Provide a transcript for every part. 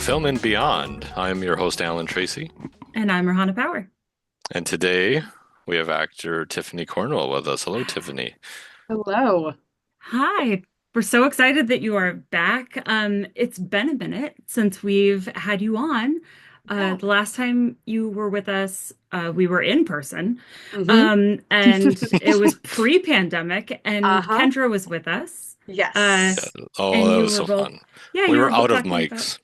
Film and Beyond. I'm your host, Alan Tracy, And I'm Rahana Power. and today we have actor Tiffany Cornwell with us. Hello, Tiffany. Hello. Hi. We're so excited that you are back. It's been a minute since we've had you on. Yeah. The last time you were with us, we were in person, hmm and it was pre-pandemic, and Uh-huh. Kendra was with us. Uh, Yeah. Yes. Oh, and that you was were so both, fun. yeah, We you were were both out of talking about, mics.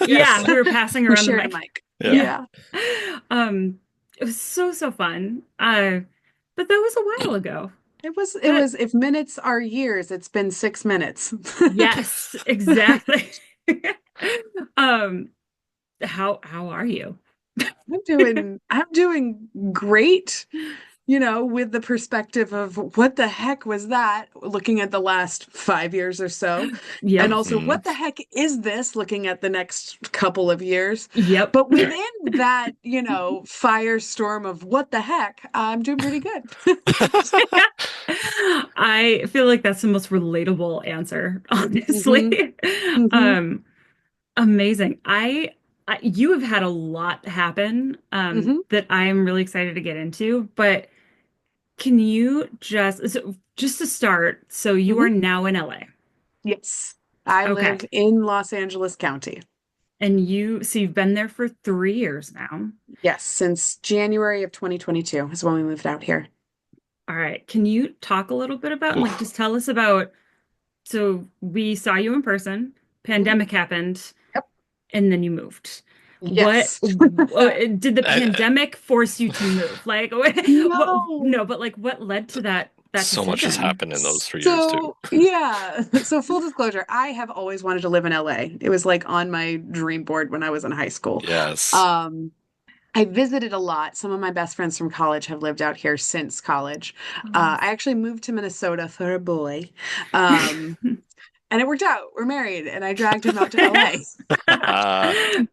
yeah, Yes. we were passing We around the shared a mic. mic. Yeah. Yeah. Yeah. Um, it was so fun. But that was a while ago. That If minutes are years, it's been 6 minutes. Yes, exactly. Um, how are you? I'm doing great, with the perspective of what the heck was that, looking at the last 5 years or so. And Yep, also, hmm what the heck is this looking at the next couple of years? yep. But within that, firestorm of what the heck, I'm doing pretty good. I feel like that's the most relatable answer, hmm honestly. hmm Um, Amazing. You have had a lot happen, hmm that I am really excited to get into, but can you just to start, so you are hmm now in LA. Yes. I Okay. live in Los Angeles County. And so you've been there for 3 years now. Yes, since January of 2022 is when we moved out here. All right. Can you talk a little bit about, like, Oof. just tell us about, so we saw you in person, Mhm. pandemic happened, Yep. and then you moved. Yes. Did the I- pandemic force you to move? Like, no, No. but like, what led to that so much has decision? happened in those 3 years too. So, yeah. So, full disclosure, I have always wanted to live in LA. It was like on my dream board when I was in high school. Yes. Um, I visited a lot. Some of my best friends from college have lived out here since college. Oh, I actually moved to Minnesota for a boy. Um, and it worked out. We're married, and I dragged him out to LA.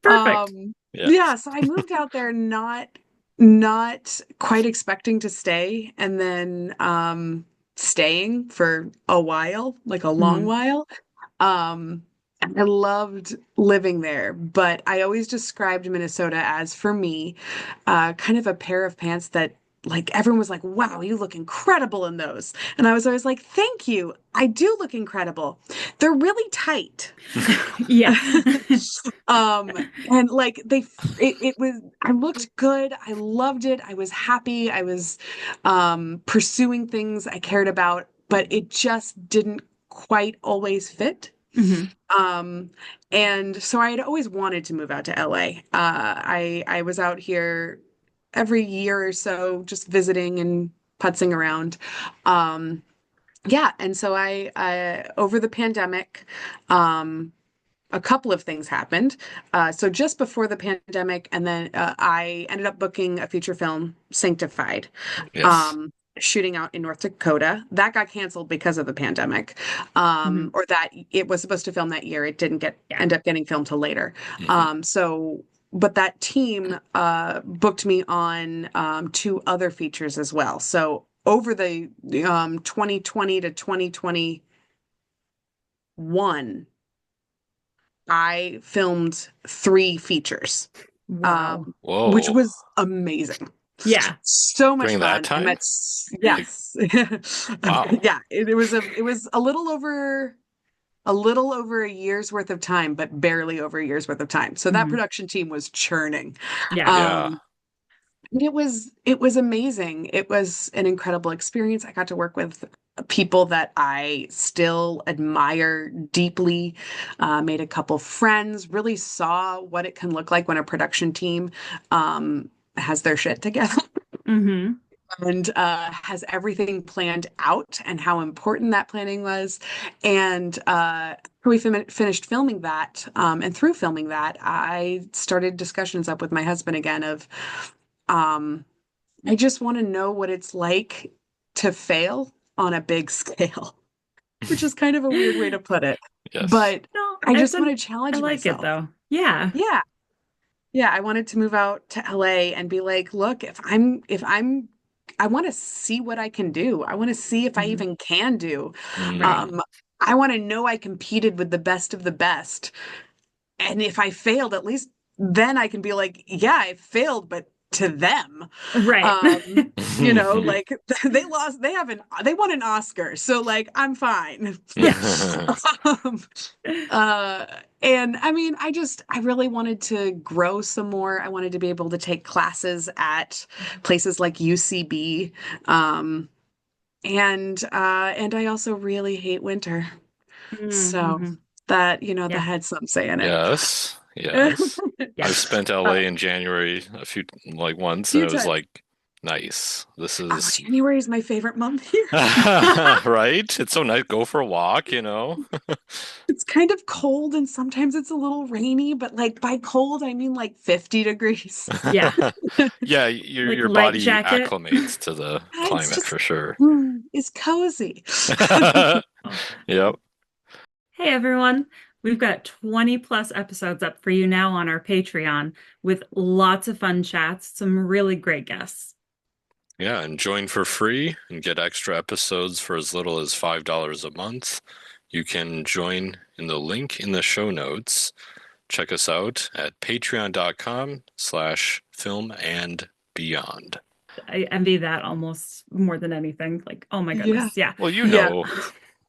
perfect. Yeah. Yeah, so I moved out there not quite expecting to stay, and then staying for a while, like a long Mhm. while. I loved living there, but I always described Minnesota as, for me, kind of a pair of pants that, like, everyone was like, wow, you look incredible in those. And I was always like, thank you. I do look incredible. They're really tight. Yeah. Um, and like it was, I looked good. I loved it. I was happy. I was pursuing things I cared about, but it just didn't quite always fit. hmm Um, and so I had always wanted to move out to LA. I was out here every year or so, just visiting and putzing around. Yeah, and so I over the pandemic, a couple of things happened. So just before the pandemic, and then I ended up booking a feature film, Sanctified, Yes. um, shooting out in North Dakota. That got canceled because of the pandemic, hmm or that it was supposed to film that year. It didn't get Yeah. end up getting filmed till later. hmm But that team booked me on two other features as well. So over the 2020 to 2021, I filmed three features, Wow. which Whoa. was amazing. Yeah. So much During that fun. I time? met, Like, yes. wow. Yeah, it was a little over a year's worth of time, but barely over a year's worth of time. So that hmm production team was churning. Yeah. Yeah. Um, it was amazing. It was an incredible experience. I got to work with people that I still admire deeply. Made a couple friends, really saw what it can look like when a production team has their shit together hmm and has everything planned out and how important that planning was. And we finished filming that, and through filming that, I started discussions up with my husband again of um, I just want to know what it's like to fail on a big scale, which is kind of a weird way to put it. Yes. But No, I just want to I challenge like it myself. though. Yeah. Yeah. Yeah. I wanted to move out to LA and be like, look, I want to see what I can do. I want to see if I Mhm. even can do. Right. Mm. Um, I want to know I competed with the best of the best and if I failed, at least then I can be like, yeah, I failed, but to them. Right. Um, like they won an Oscar, so like I'm fine. Yeah. Um, uh, and I mean, I really wanted to grow some more. I wanted to be able to take classes at places like UCB. Um, and I also really hate winter. So Mm-hmm. that Yeah. had some say in it. Yes, yes. I've Yes. spent Uh, LA in January a few like once, and few it was times. like nice. This Oh, is January is my favorite month here. right. It's so nice. Go for a walk, you know. It's kind of cold and sometimes it's a little rainy, but like by cold, I mean like 50 degrees. Yeah. Yeah, your Like your light body jacket. acclimates to the It's climate just, for sure. it's cozy. Oh. Yep. Hey everyone. We've got 20 plus episodes up for you now on our Patreon with lots of fun chats, some really great guests. Yeah, and join for free and get extra episodes for as little as $5 a month. You can join in the link in the show notes. Check us out at patreon.com/film and beyond. I envy that almost more than anything. Like, oh my Yeah. goodness. Yeah. Well, you Yeah. know,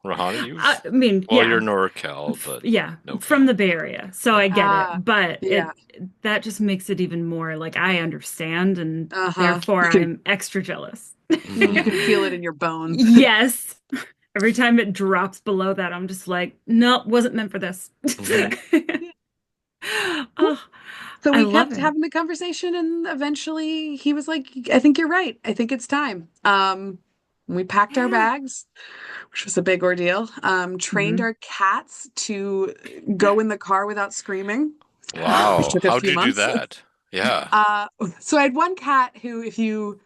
Rahana, I mean, well, you're yeah. NorCal, but Yeah, from NoCal. the Bay Area. So I Yeah. get it, but Yeah. that just makes it even more like I understand and Uh-huh. therefore I'm extra jealous. You can feel it in your bones. Yes. Every time it drops below that, I'm just like, no, wasn't meant for this. Mhm. Oh, So I we love kept it. having the conversation and eventually he was like, I think you're right. I think it's time. We packed our Yeah. bags, which was a big ordeal. Trained Mhm. our cats to go in the car without screaming, which Wow. took a How'd few you do months. that? Yeah. Uh, so I had one cat who, if you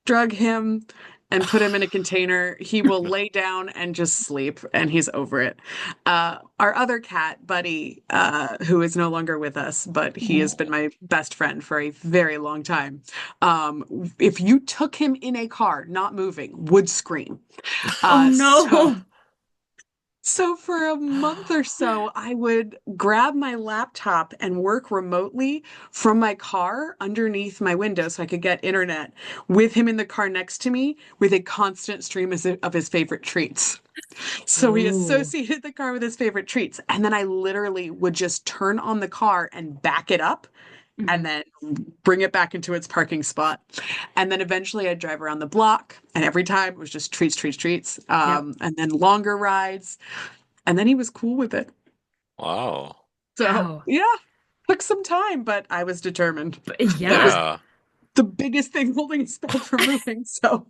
drug him and put him in a container, he will lay down and just sleep, and he's over it. Our other cat, Buddy, who is no longer with us, but he has been Oh. my best friend for a very long time. If you took him in a car, not moving, would scream. Oh Uh, so no. so for a month or so, I would grab my laptop and work remotely from my car underneath my window so I could get internet with him in the car next to me with a constant stream of his favorite treats. So we Ooh. associated the car with his favorite treats. And then I literally would just turn on the car and back it up and Mhm. then bring it back into its parking spot. And then eventually I'd drive around the block. And every time it was just treats, treats, treats. Yep. And then longer rides. And then he was cool with it. Wow. So, Wow. yeah, took some time, but I was determined. But It was yeah. Yeah. the biggest thing holding us back from moving. So,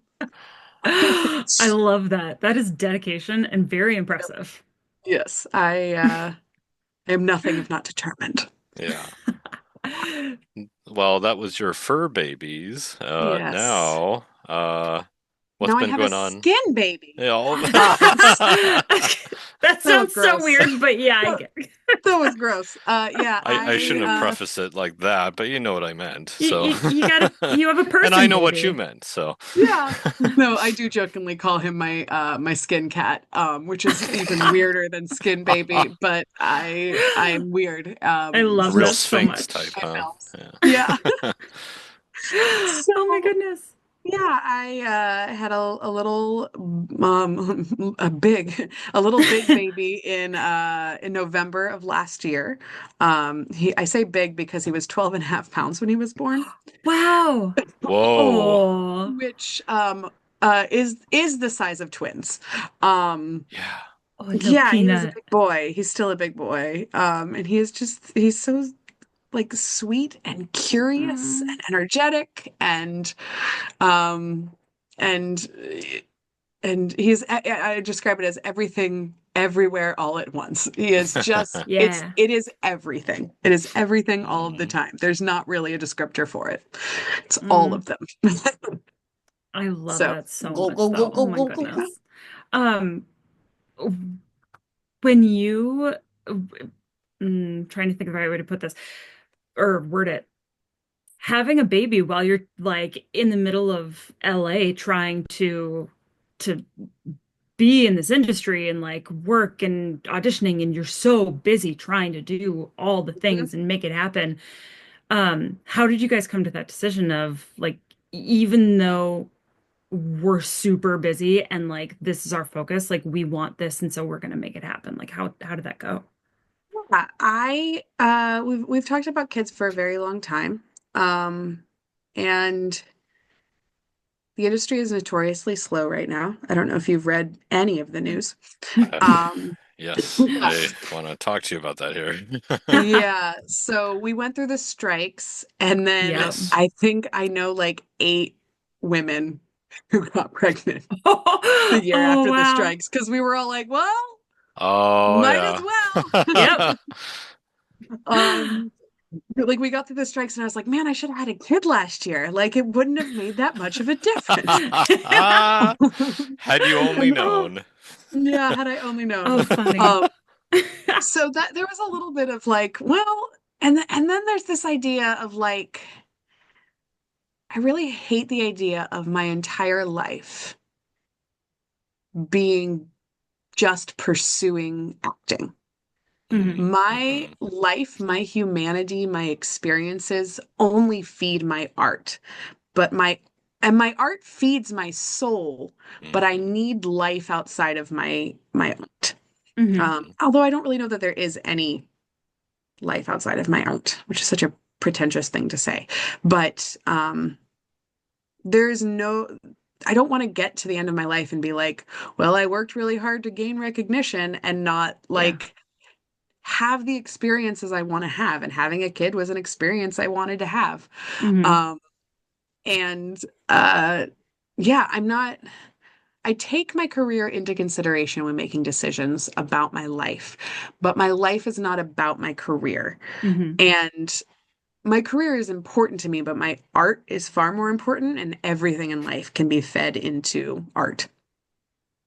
I love that. That is dedication and very impressive. yes, I am nothing if not determined. Yeah. Well, that was your fur babies. Yes. Now, what's Now I been have a going on? skin baby. Yeah, all Uh, That that was sounds so gross. weird, but yeah, I That, get that was gross. Yeah, I shouldn't have I prefaced it like that, but you know what I meant. you, So, you gotta you have a and I person know what you baby. meant. So, yeah. No, I do jokingly call him my skin cat, which is even weirder than skin baby, but I'm weird. I a love real that so Sphinx type, much. My huh? films. Yeah. Yeah. Oh my So goodness. yeah, I had a little a little big baby in November of last year. I say big because he was 12 and a half pounds when he was born, Wow. Whoa. Oh. which is the size of twins. Um Yeah. Oh, little yeah, he was a peanut. big boy. He's still a big boy. And he's so like sweet and curious Mm. and energetic um and I describe it as everything everywhere all at once. He is just Yeah. it is everything. It is everything all of the Mhm. time. There's not really a descriptor for it. It's all Mm. of them. I love So that so go, much go, go, though. Oh go, my go, go, go. goodness. Um, when you trying to think of the right way to put this or word it. Having a baby while you're like in the middle of LA trying to be in this industry and like work and auditioning, and you're so busy trying to do all the Mhm. things and make it happen. How did you guys come to that decision of like, even though we're super busy and like this is our focus, like we want this and so we're gonna make it happen? Like how did that go? Yeah, we've talked about kids for a very long time. And the industry is notoriously slow right now. I don't know if you've read any of the news. Uh, Um, yes, I want to talk to you about that here. yeah, so we went through the strikes, and then Yep. Yes. I think I know like 8 women who got pregnant the year Oh after the wow. strikes because we were all like, well, Oh might as yeah. well. Yep. Um, like we got through the strikes, and I was like, man, I should have had a kid last year. Like it wouldn't have made that much of a difference. Had you only And Oh, known. yeah, had I only known. oh funny. Um, so that there was a little bit of like, well, and then there's this idea of like, I really hate the idea of my entire life being just pursuing acting. Hmm. My Mm-hmm. life, my humanity, my experiences only feed my art. But my art feeds my soul, but I Mm-hmm. need life outside of my art. Hmm. Although I don't really know that there is any life outside of my art, which is such a pretentious thing to say. But there's no, I don't want to get to the end of my life and be like, well, I worked really hard to gain recognition and not Yeah. like have the experiences I want to have. And having a kid was an experience I wanted to have. Hmm. Um, and uh, yeah, I take my career into consideration when making decisions about my life, but my life is not about my career. Hmm. And my career is important to me, but my art is far more important, and everything in life can be fed into art.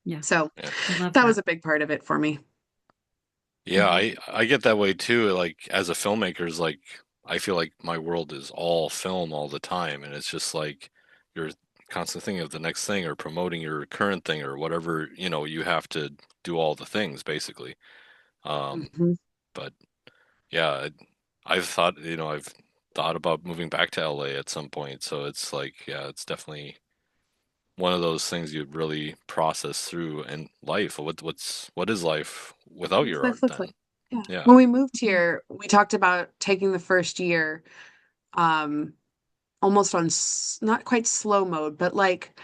Yeah. So Yeah. I love that was that. a big part of it for me. Yeah, I get that way too. Like as a filmmaker, is like I feel like my world is all film all the time, and it's just like you're constantly thinking of the next thing or promoting your current thing or whatever, you have to do all the things basically. Um, Mhm. but yeah, I've thought about moving back to LA at some point, so it's like, yeah, it's definitely one of those things you'd really process through in life. What is life without What does your life art look like? then? Yeah. Yeah. When we moved here, we talked about taking the first year, um, almost on not quite slow mode, but like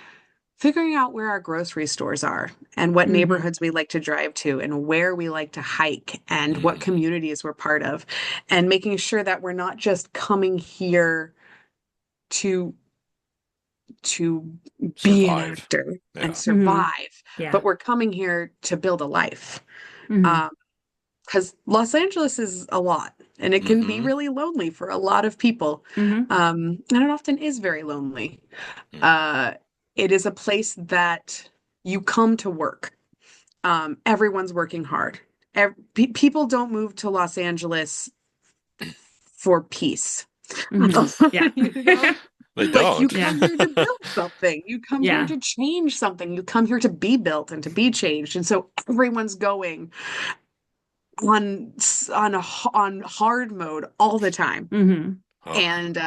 figuring out where our grocery stores are and what Hmm. neighborhoods we like to drive to and where we like to hike and what Hmm. communities we're part of, and making sure that we're not just coming here to to be an Survive. actor and Yeah. Hmm. survive, Yeah. but we're coming here to build a life. Hmm. Um, because Los Angeles is a lot and it can be Hmm. really lonely for a lot of people. Hmm. And it often is very lonely. Hmm. Uh, it is a place that you come to work. Everyone's working hard. People don't move to Los Angeles for peace. Hmm. Yeah. You know, They like you don't. Yeah. come here to build something. You come here Yeah. to change something. You come here to be built and to be changed. And so everyone's going on on hard mode all the time. Hmm. Oh, And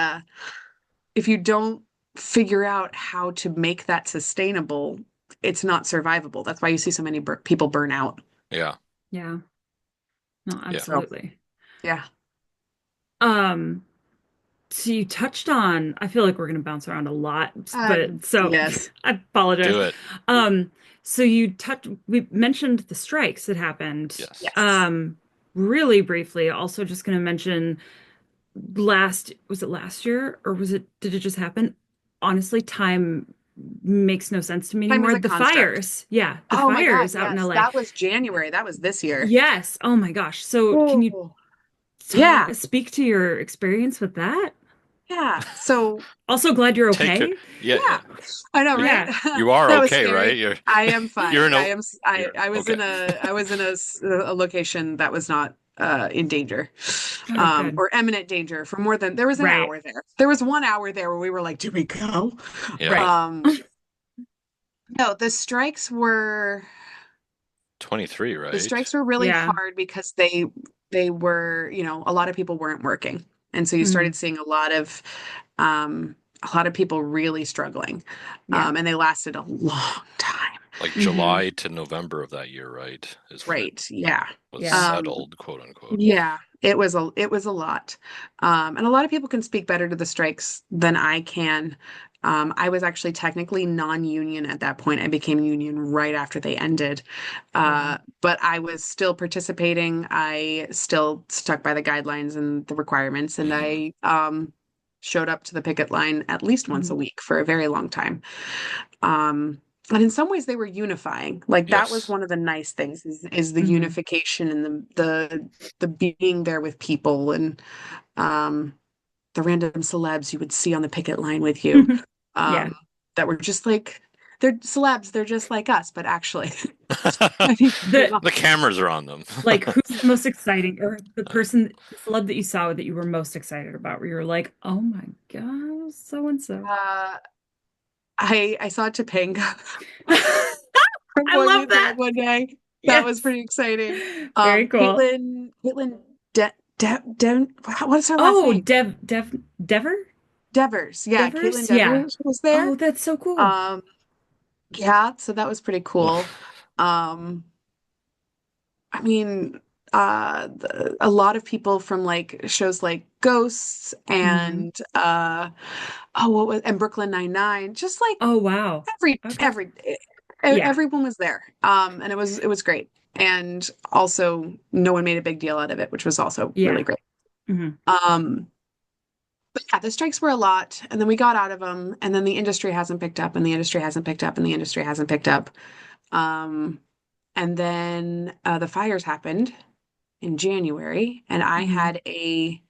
if you don't figure out how to make that sustainable, it's not survivable. That's why you see so many people burn out. yeah. Yeah. No, Yeah. So, absolutely. yeah. Um, so you touched on, I feel like we're going to bounce around a lot, but so Yes. I apologize. Do it. Um, so we mentioned the strikes that happened. Yes. Yes. Really briefly, also just going to mention was it last year or did it just happen? Honestly, time makes no sense to me Time is anymore. a The construct. fires. Yeah, the Oh my God, fires out in yes. LA. That was January. That was this year. Yes. Oh my gosh. So can you Oh, yeah. speak to your experience with that? Yeah. So, Also glad you're Take it. okay. Yeah. yeah. I know, You, right? Yeah. you are That was okay, right? scary. I am You're fine. in a you're I was okay. in a location that was not in danger. Oh, good. Or imminent danger for more than there was an Right. hour there. There was 1 hour there where we were like, do we go? Yeah. Right. No, the strikes were. 23, The right? strikes were really Yeah. hard because they were, a lot of people weren't working. And so you Mm, started seeing a lot of people really struggling. yeah. And they lasted a long time. Like Hmm. July to November of that year, right? Is when it Right. Yeah. was Yeah. Um, settled, quote unquote. yeah, it was a lot. And a lot of people can speak better to the strikes than I can. I was actually technically non-union at that point. I became union right after they ended. Oh, wow. But I was still participating. I still stuck by the guidelines and the requirements, and Hmm. I showed up to the picket line at least once a Mhm. week for a very long time. And in some ways they were unifying. Like that was Yes. one of the nice things is the Hmm. unification and the being there with people and um the random celebs you would see on the picket line with you Yeah. um that were just like they're celebs, they're just like us, but actually I think they're The not. The cameras are on them. like who's the most exciting or the person the celeb that you saw that you were most excited about where you were like, oh my God, so and so. uh I saw Topanga I when we love saw that. it one day. That was Yes. pretty exciting. Very cool. Caitlin what's her last Oh, name? Devers? Devers. Yeah, Caitlin Yeah. Devers was there. Oh, that's so cool. Um, yeah, so that was pretty cool. Um, I mean, a lot of people from like shows like Ghosts Hmm. and and Brooklyn Nine-Nine, just like Oh, wow. every Okay. every Yeah. everyone was there. And it was great. And also no one made a big deal out of it, which was also really Yeah. great. Hmm. Um, but yeah, the strikes were a lot, and then we got out of them, and then the industry hasn't picked up, and the industry hasn't picked up, and the industry hasn't picked up. Um, and then the fires happened in January, and I Hmm. had a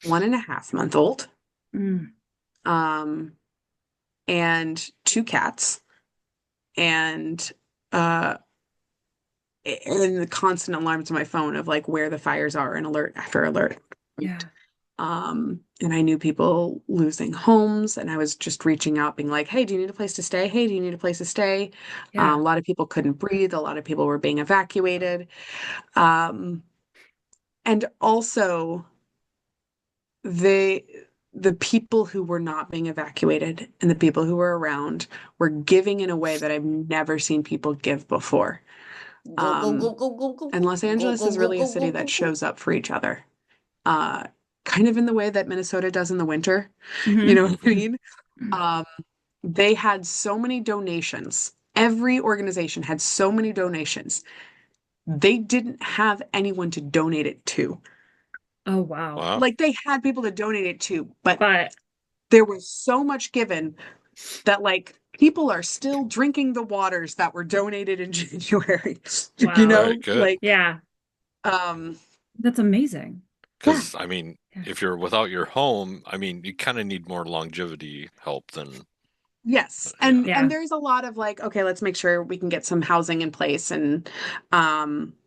1.5-month-old, Mm. um, and two cats, and uh, and the constant alarms on my phone of like where the fires are and alert after alert. Yeah. And I knew people losing homes, and I was just reaching out, being like, "Hey, do you need a place to stay? Hey, do you need a place to stay?" A Yeah. lot of people couldn't breathe. A lot of people were being evacuated. Um, and also the the people who were not being evacuated and the people who were around were giving in a way that I've never seen people give before. Go go go Um, go go go and Los go Angeles go is go really a go city go that go go. shows up for each other, uh, kind of in the way that Minnesota does in the winter. You Hmm. know what I mean? Um, they had so many donations. Every organization had so many donations. They didn't have anyone to donate it to. Oh, wow. Wow. Like they had people to donate it to, but But there was so much given that like people are still drinking the waters that were donated in January. You wow. Right, know, good. like Yeah. um That's amazing. yeah. Because, I mean, Yeah. if you're without your home, I mean, you kind of need more longevity help than, Yes. And yeah. Yeah. there's a lot of like, okay, let's make sure we can get some housing in place and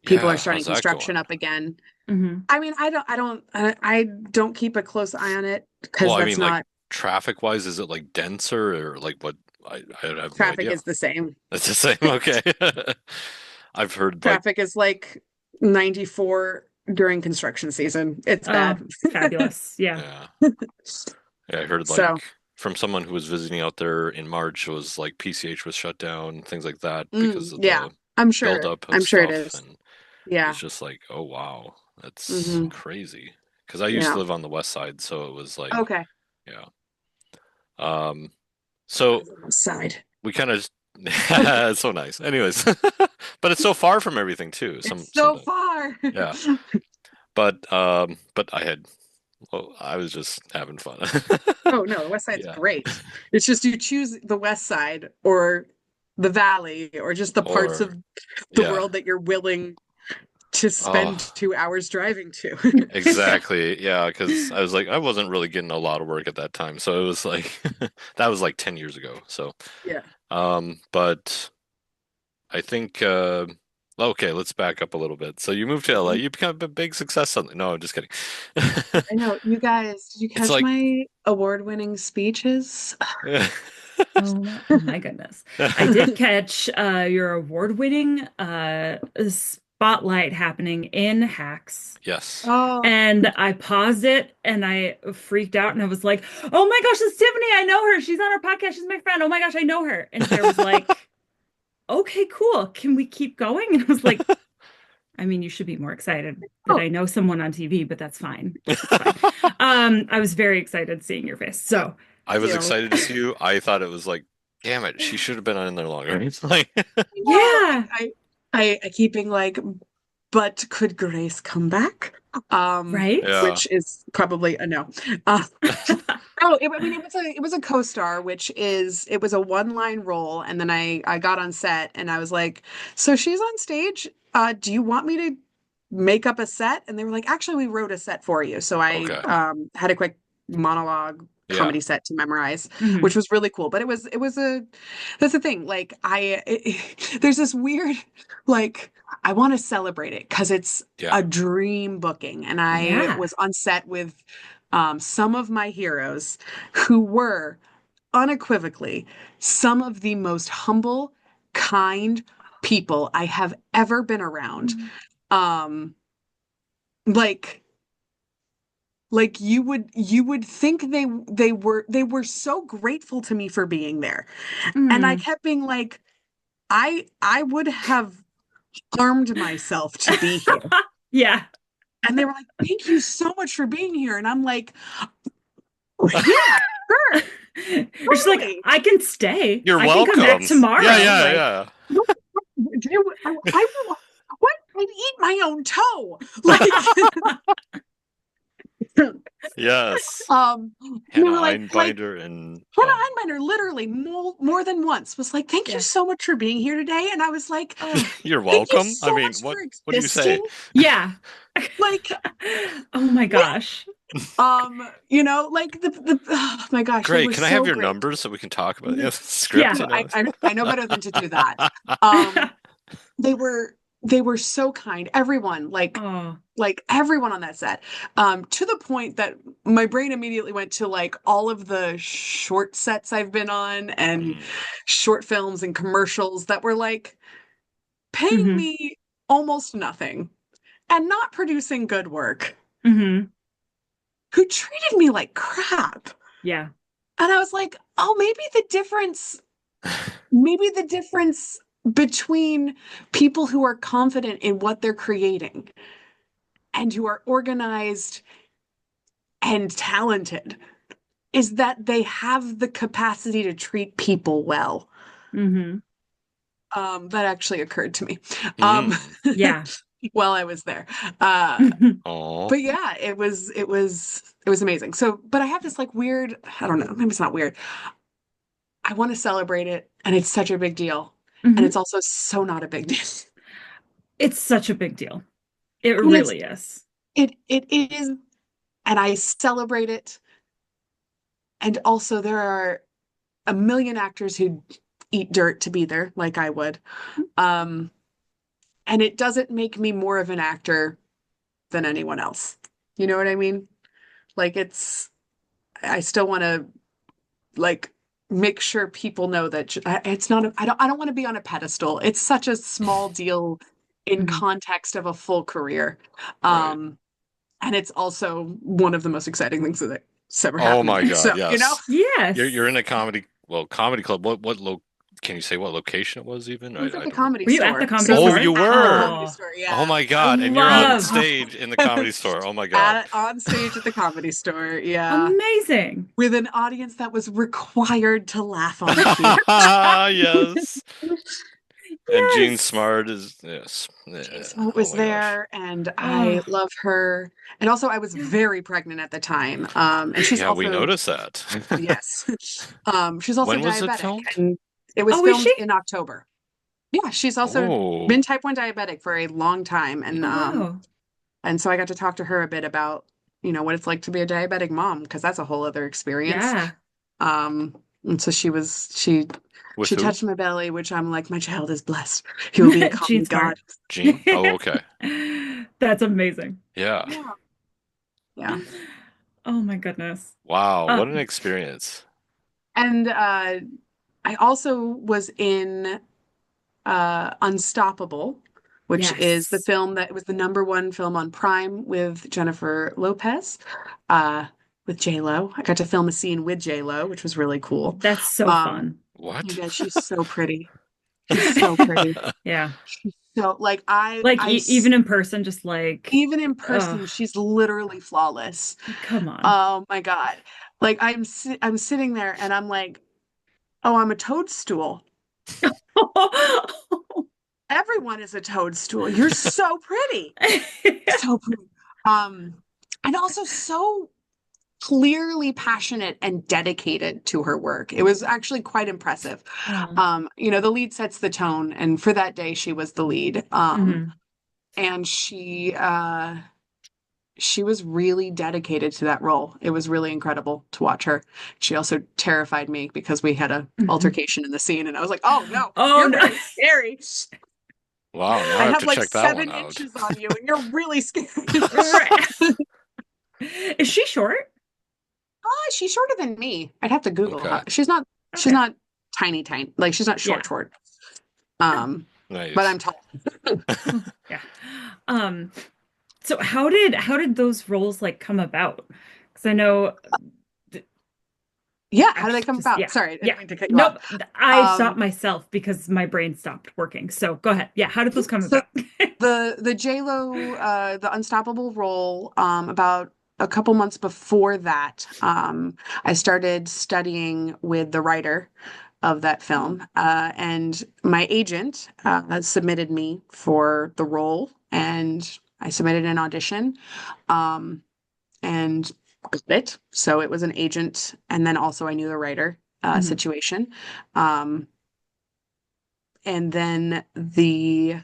people are Yeah, starting how's that construction going? up again. Hmm. I mean, I don't keep a close eye on it Well, because I that's mean, like, not traffic wise, is it like denser or like what? I have no traffic idea. is the same. It's the same. Okay. I've heard like, Traffic is like 94 during construction season. It's Oh, bad. fabulous. Yeah. yeah. Yeah, I heard So, like from someone who was visiting out there in March, it was like PCH was shut down, things like that because of yeah, the I'm sure. buildup of I'm sure it stuff. is. And it was Yeah. just like, oh wow, that's Hmm. crazy. Because I used to Yeah. live on the west side, so it was like, Okay. yeah. Um, so Side. we kind of it's so nice. Anyways, but it's so far from everything too. It's so Sometimes, far. yeah. But I had, well, I was just having fun. Oh no, the West Side's Yeah. great. It's just you choose the West Side or the Valley or just the parts Or of the yeah. world that you're willing to Oh, spend 2 hours driving to. exactly. Yeah, because I was like, I wasn't really getting a lot of work at that time, so it was like that was like 10 years ago. So, Yeah. but I think okay, let's back up a little bit. So you moved to LA, Mhm. you become a big success suddenly. No, I'm just kidding. I know. You guys, did you It's catch like my award-winning speeches? Oh my goodness. I did catch your award-winning spotlight happening in Hacks. Yes. Oh, And I paused it and I freaked out and I was like, oh my gosh, it's Tiffany. I know her. She's on our podcast. She's my friend. Oh my gosh, I know her. And Sarah was like, okay, cool. Can we keep going? And I was like, I mean, you should be more excited that oh, I know someone on TV, but that's fine. That's fine. I was very excited seeing your face. So, I was you. excited to see you. I thought it was like, damn it, she should have been in there longer. It's like, No, yeah, I keep being like, but could Grace come back? right? yeah. Which is probably a no. Uh, I mean, it was a co-star, which is it was a one-line role, and then I got on set and I was like, so she's on stage. Do you want me to make up a set? And they were like, actually, we wrote a set for you. So I Okay. had a quick monologue Yeah. comedy set to memorize, Hmm. which was really cool. But it was a that's the thing. Like there's this weird like I want to celebrate it because it's Yeah. a dream booking, and I Yeah. was on set with some of my heroes who were unequivocally some of the most humble, kind people I have ever been around. Um, like you would think they were so grateful to me for being there. And I Mm. kept being like, I would have harmed myself to be here. Yeah. And they were like, thank you so much for being here. And I'm like, yeah, sure, She's like, totally. I can stay. You're I can come back welcome. Yeah, tomorrow. yeah, Like, yeah. I will, what? I'd eat my own toe. Like, Yes. um, and they Hannah were like, Einbinder and Hannah Einbinder literally more than once was like, thank you yeah. so much for being here today. And I was like, Oh, you're thank you welcome. I so mean, much for what do you say? existing. yeah. Like, Oh my yeah, gosh. like the oh my gosh, they Great. were Can I have so your great. number so we can talk about it? Yeah, Yeah. script, No, you know. I know better than to do that. Um, they were they were so kind. Everyone, Oh. like everyone on that set, to the point that my brain immediately went to like all of the short sets I've been on and Mm, short films and commercials that were like paying Hmm. me almost nothing and not producing good work, Hmm. who treated me like crap. Yeah. And I was like, oh, maybe the difference between people who are confident in what they're creating and who are organized and talented is that they have the capacity to treat people well. Hmm. That actually occurred to me um, mm. Yeah. while I was there. Uh, Oh, but yeah, it was amazing. So, but I have this like weird, I don't know, maybe it's not weird. I want to celebrate it, and it's such a big deal, and Hmm. it's also so not a big deal. It's such a big deal. It I mean, it's really is. it is, and I celebrate it. And also, there are a million actors who eat dirt to be there, like I would. Um, and it doesn't make me more of an actor than anyone else. You know what I mean? Like I still want to like make sure people know that it's not, I don't want to be on a pedestal. It's such a small deal in Hmm. context of a full career. right. Um, and it's also one of the most exciting things that's ever Oh happened to my me. God, So, yes. You're Yes. in a comedy club. What can you say what location it was even? it was at I the don't. Comedy Were you at the Store. comedy So it Oh, was store? you at the were. Comedy Oh, Store. Oh Yeah. my I God, and you're on love. stage in the comedy store. Oh my God. On stage at the Comedy Store. Yeah. Amazing. With an audience that was required to laugh on cue. Yes. And Jean Yes. Smart is yes. Jean Yeah. Smollett Oh was my gosh. there, and I Oh, love her. And also, I was very pregnant at the time. And she's Yeah, we also, noticed that. yes, she's also When was it diabetic, filmed? and it was oh, is filmed she? in October. Yeah, she's also been Oh, type 1 diabetic for a long time, Oh, mm, wow. and so I got to talk to her a bit about, what it's like to be a diabetic mom, because that's a whole other experience. Yeah. And so with she who? touched my belly, which I'm like, my child is blessed. He will be a Gene comedy Smart. god. Jean? Oh, okay. That's amazing. Yeah. Yeah. Yeah. Oh my goodness. Wow, what an Um, experience. And I also was in Unstoppable, which is the Yes. film that was the number one film on Prime with Jennifer Lopez, uh, with J-Lo. I got to film a scene with J-Lo, which was really cool. That's so Um, fun. you What? guys, she's so pretty. She's so pretty. Yeah. She's so like I Like I even in person, just like, even in oh, person, she's literally flawless. come on. Oh my God. Like I'm sitting there and I'm like, "Oh, I'm a toadstool. Everyone is a toadstool. You're so pretty." So pretty. Um, and also so clearly passionate and dedicated to her work. It was actually quite impressive. Oh. The lead sets the tone, and for that day, she was the lead. Hmm. And she was really dedicated to that role. It was really incredible to watch her. She also terrified me because we had a altercation in the scene, and I was like, "Oh no, Oh you're no. really scary. Wow, now I I have have to like check that one 7 out. inches on you, and you're really scary." Right. Is she short? She's shorter than me. I'd have to Google Okay. how. She's Okay. not tiny, tiny. Like she's not Yeah. short, short. Oh. Um, but Nice. I'm tall. Yeah. Um, so how did those roles like come about? Because I know Yeah, how do they actually come just about? yeah. Sorry, I Yeah. didn't mean to cut you off. Nope. I stopped Um, myself because my brain stopped working. So go ahead. Yeah, how did those come so about? the J-Lo, the Unstoppable role, about a couple months before that, I started studying with the writer of that Oh. film, and my agent submitted me for the role, and I submitted an audition, um, and got it. So it was an agent, and then also I knew the writer Mhm. situation, um, and then the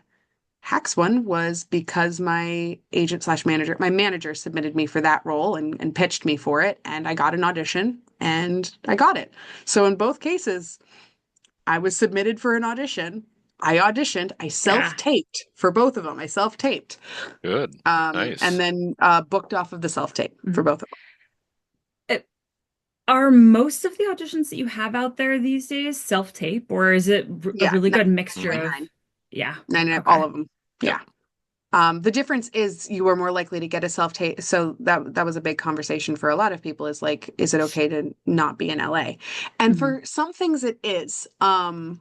Hacks one was because my agent slash manager, my manager submitted me for that role and pitched me for it, and I got an audition and I got it. So in both cases, I was submitted for an audition. I auditioned. I Yeah. self-taped for both of them. I self-taped, Good. and Nice. then booked off of the self-tape for Mhm. both of Uh, Are most of the auditions that you have out there these days self-tape, or is it them. a Yeah, really good mixture of, 99, yeah, 99, okay. all of them. Yep. Yeah. The difference is you are more likely to get a self-tape. So that was a big conversation for a lot of people is like, is it okay to not be in LA? And Hmm. for some things it is. Getting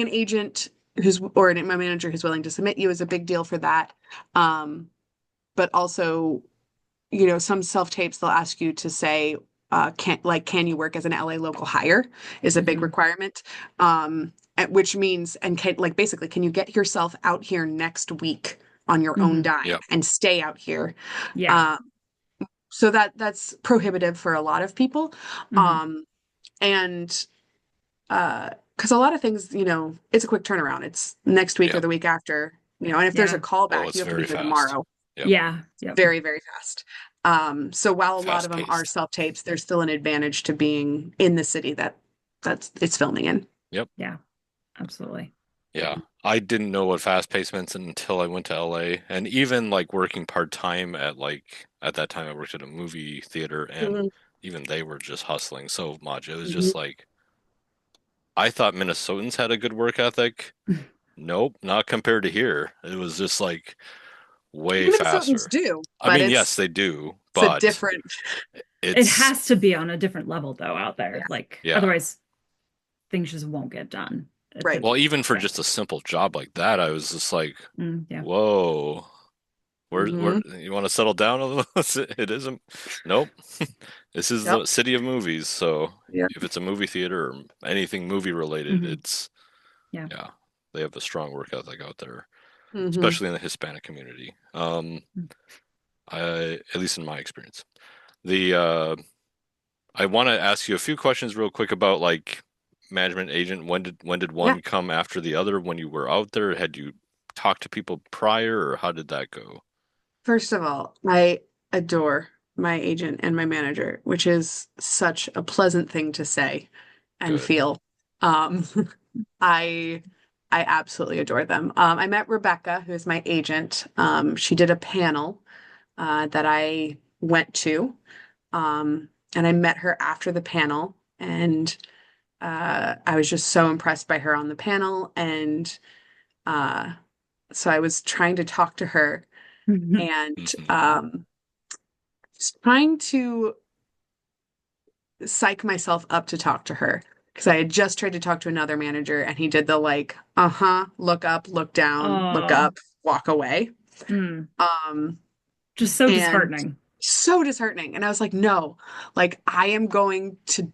an agent my manager who's willing to submit you is a big deal for that. But also, some self-tapes they'll ask you to say, can you work as an LA local hire is a big Hmm. requirement. Which means, and like basically, can you get yourself out here next week on your own Hmm. dime Yep. and stay out here? Yeah. Um, so that's prohibitive for a lot of people. Hmm. Um, and because a lot of things, it's a quick turnaround. It's next week or Yep. the week after, and if there's a Yeah. Oh, callback, it's you have to be very here fast. tomorrow. Yep. Yeah. Yep. Very, very fast. So while a lot of Fast them are paced. self-tapes, there's still an advantage to being in the city that's it's filming in. Yep. Yeah. Absolutely. Yeah. Yeah. I didn't know what fast paced meant until I went to LA. And even like working part time at that time I worked at a movie theater and Mhm. even they were just hustling so much. It was Mhm. just like I thought Minnesotans had a good work ethic. Nope, not compared to here. It was just like way Minnesotans faster. do, I but mean, yes, they do, it's a but different. It it's has to be on a different level though out there. Yeah, Like yeah. otherwise things just won't get done. It's a right. Well, even for yeah. just a simple job like that, I was just like, Yeah. whoa, where Hmm. you want to settle down a little? It isn't. Nope. This is Yep. the city of movies, so Yeah. if it's a movie theater or anything movie related, Hmm. it's Yeah. yeah, they have a strong work ethic out there, Hmm. especially in the Hispanic community. At least in my experience. The I want to ask you a few questions real quick about like management agent. When did Yeah. one come after the other when you were out there? Had you talked to people prior, or how did that go? First of all, I adore my agent and my manager, which is such a pleasant thing to say and Good. feel. Um, I I absolutely adore them. I met Rebecca, who's my agent. She did a panel that I went to, and I met her after the panel, and I was just so impressed by her on the panel. And uh, so I was trying to talk to her and Hmm. just trying to psych myself up to talk to her because I had just tried to talk to another manager and he did the like, uh-huh, look up, look down, look Oh, up, walk away. mm. Um, Just so and disheartening. so disheartening. And I was like, no, like I am going to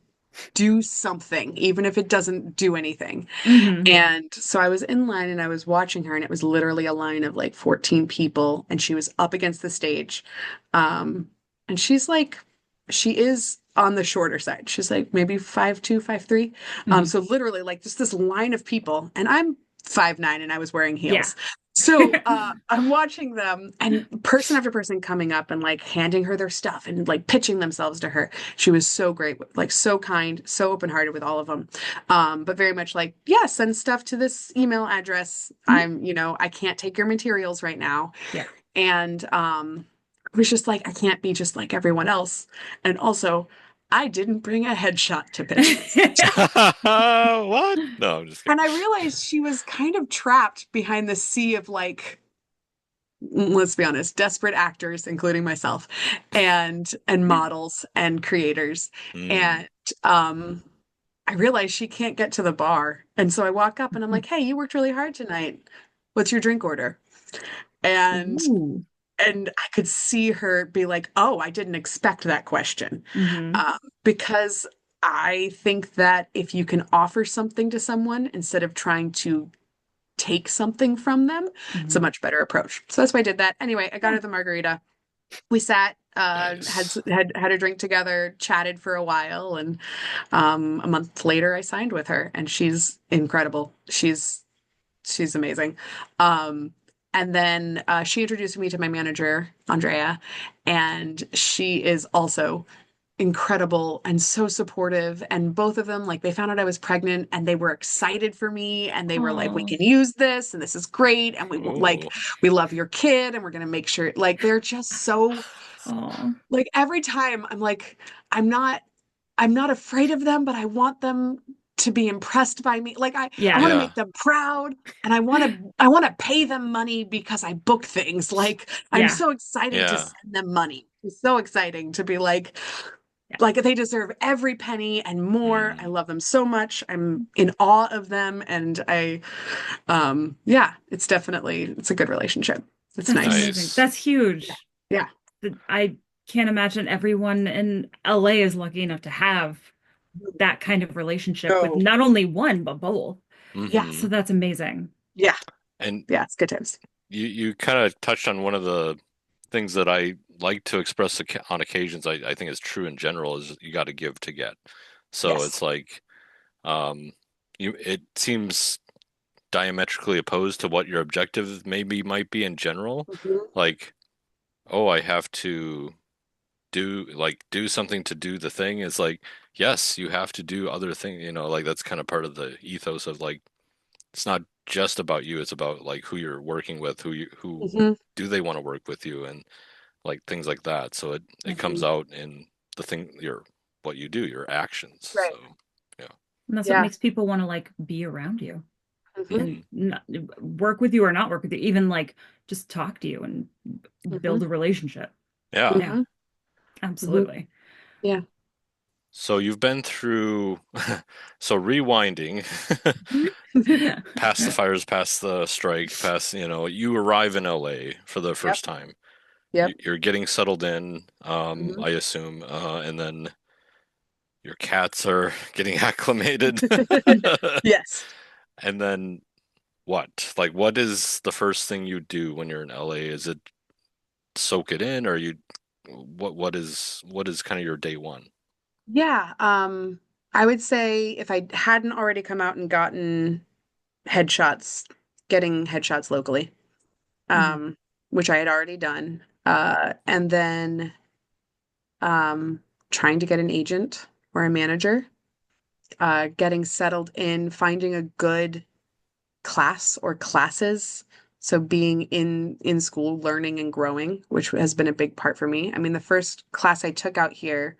do something, even if it doesn't do anything. Hmm. And so I was in line and I was watching her, and it was literally a line of like 14 people, and she was up against the stage. And she's like, she is on the shorter side. She's like maybe 5'2", 5'3". Hmm. So literally like just this line of people, and I'm 5'9" and I was wearing Yeah. heels. So I'm watching them, and person after person coming up and like handing her their stuff and like pitching themselves to her. She was so great, like so kind, so open-hearted with all of them. But very much like, yeah, send stuff to this email address. Mhm. I can't take your materials right now. Yeah. And it was just like, I can't be just like everyone else. And also, I didn't bring a headshot to pitch this. What? No, I'm just kidding. And I realized she was kind of trapped behind the sea of like, let's be honest, desperate actors, including myself, and models and creators. Mm. And um I realize she can't get to the bar. And so I walk up and I'm like, "Hey, you worked really hard tonight. What's your drink order?" And Ooh. I could see her be like, "Oh, I didn't expect that question." Hmm. Because I think that if you can offer something to someone instead of trying to take something from them, it's a Hmm. much better approach. So that's why I did that. Anyway, I got Yeah. her the margarita. We sat, Nice. had a drink together, chatted for a while, and a month later I signed with her, and she's incredible. She's amazing. Um, and then she introduced me to my manager, Andrea, and she is also incredible and so supportive. And both of them, like, they found out I was pregnant and they were excited for me, and they were like, "We Oh. can use this, and this is great, and Oh. we love your kid, and we're gonna make sure." Like, they're just so Oh. like every time I'm like, I'm not I'm not afraid of them, but I want them to be impressed by me. Like I Yeah. want to Yeah. make them proud, and I want to pay them money because I book things. Like I'm Yeah. so excited to Yeah. send them money. It's so exciting to be Yeah. like they deserve every penny and more. I Mm. love them so much. I'm in awe of them, and yeah, it's a good relationship. It's That's nice. amazing. Nice. That's huge. Yeah. I can't imagine everyone in LA is lucky enough to have that kind of relationship with So, not only one, but both. yeah. So Hmm. that's amazing. Yeah. And Yeah, it's good times. you kind of touched on one of the things that I like to express on occasions. I think is true in general is you got to give to get. So Yes. it's like um, it seems diametrically opposed to what your objective maybe might be in general. Mhm. Like, oh, I have to do something to do the thing is like, yes, you have to do other things, like that's kind of part of the ethos of like it's not just about you, it's about like who you're working with, who Mhm. do they want to work with you and like things like that. So it comes Mhm. out in the thing what you do, your actions. Right. So yeah. And that's what Yeah. makes people want to like be around you Mhm. and Hmm. not, work with you or not work with you, even like just talk to you and Mhm. build a relationship. Yeah. Yeah, Mhm. Mhm. absolutely. Yeah. So you've been through so rewinding past the fires, past the strike, past, you arrive in LA for the Yep. first time. Yep. You're getting settled in, Mhm. I assume, and then your cats are getting acclimated. Yes. And then what? Like, what is the first thing you do when you're in LA? Is it soak it in, or what is kind of your day one? Yeah. I would say if I hadn't already come out and gotten headshots, getting headshots locally, Mhm. um, which I had already done, and then trying to get an agent or a manager, getting settled in, finding a good class or classes. So being in school, learning and growing, which has been a big part for me. I mean, the first class I took out here,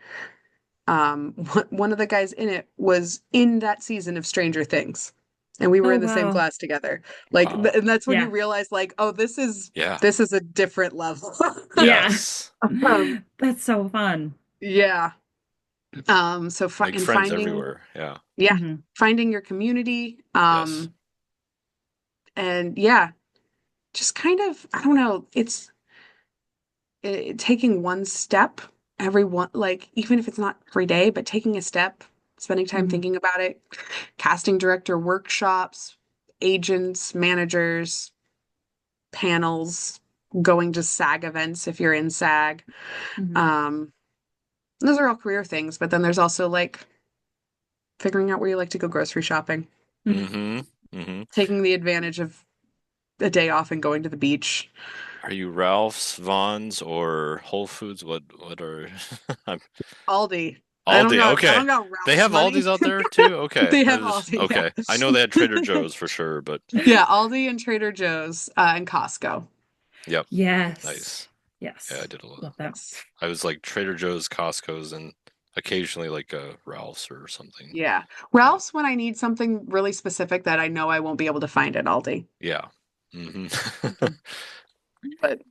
One of the guys in it was in that season of Stranger Things, and we were Oh, in the same wow. class together. Like, Oh, and that's when you Yeah. realize, like, oh, yeah. this is a different level. Yeah. Yes. Um, That's so fun. yeah. So fi Make and friends finding, everywhere. Yeah. yeah, Hmm. finding your community. Yes. And yeah, just kind of, I don't know, it's taking one step every one, like even if it's not every day, but taking a step, spending time Hmm. thinking about it, casting director workshops, agents, managers, panels, going to SAG events if you're in SAG. Hmm. Um, those are all career things, but then there's also like figuring out where you like to go grocery shopping, Mm-hmm. Mm-hmm. taking the advantage of a day off and going to the beach. Are you Ralph's, Vaughn's, or Whole Foods? What are I'm Aldi. Aldi? I Okay. don't got They Ralph's have money. Aldi's out there too? Okay. They I have was Aldi, okay. I know they had Trader yeah. Joe's for sure, but Yeah, Aldi and Trader Joe's and Costco. yep. Yes. Nice. Yeah, I Yes. did a lot. Love that. Yes. I was like Trader Joe's, Costco's, and occasionally like a Ralph's or something. Yeah. Yeah. Ralph's when I need something really specific that I know I won't be able to find at Aldi. Yeah. hmm Mhm. But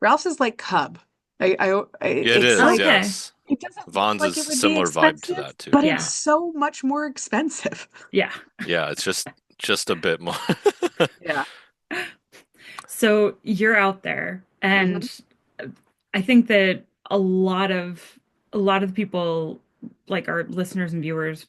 Ralph's is like Cub. It It's is, like Okay. yes. it doesn't look Vaughn's like is it would be similar vibe to expensive, that too. but it's Yeah. so much more expensive. Yeah. Yeah, it's just a bit more. Yeah. So you're out there, Hmm. and I think that a lot of the people, like our listeners and viewers,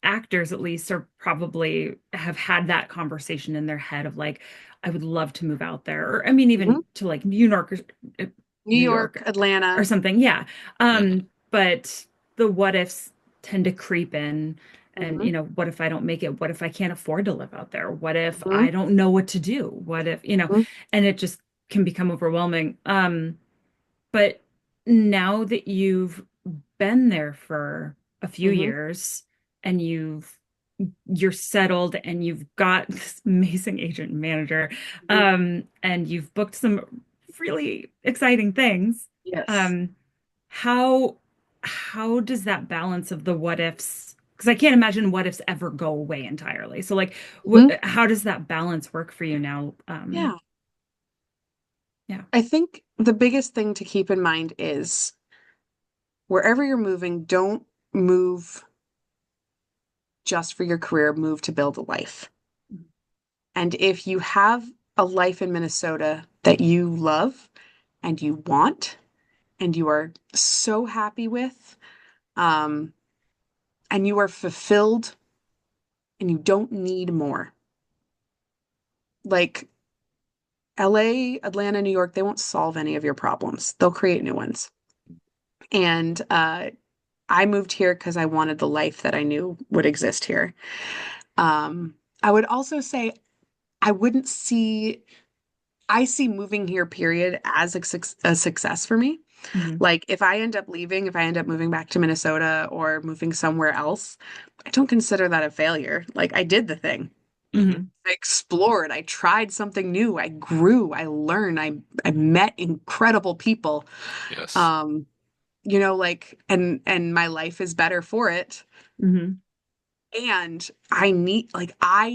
actors at least, are probably have had that conversation in their head of like, I would love to move out there, or I mean, Hmm. even to like New York, uh, New New York, York, or Atlanta. something. Yeah. hmm But the what ifs tend to creep in. And, Hmm. what if I don't make it? What if I can't afford to live out there? What if Hmm. I don't know what to do? What if, Hmm. and it just can become overwhelming. But now that you've been there for a few Hmm. years and you're settled and you've got this amazing agent and manager, Hmm. and you've booked some really exciting things, Yes. um, how how does that balance of the what ifs? Because I can't imagine what ifs ever go away entirely. So like, Hmm. how does that balance work for you now? Yeah. Yeah. I think the biggest thing to keep in mind is wherever you're moving, don't move just for your career, move to build a life. And if you have a life in Minnesota that you love and you want and you are so happy with, um, and you are fulfilled and you don't need more, like LA, Atlanta, New York, they won't solve any of your problems. They'll create new ones. And I moved here because I wanted the life that I knew would exist here. I would also say I wouldn't see, I see moving here, period, as a success for me. Hmm. Like if I end up leaving, if I end up moving back to Minnesota or moving somewhere else, I don't consider that a failure. Like I did the thing. hmm Hmm. I explored, I tried something new, I grew, I learned, I met incredible people. Yes. Um, like and my life is better for it. Hmm. And I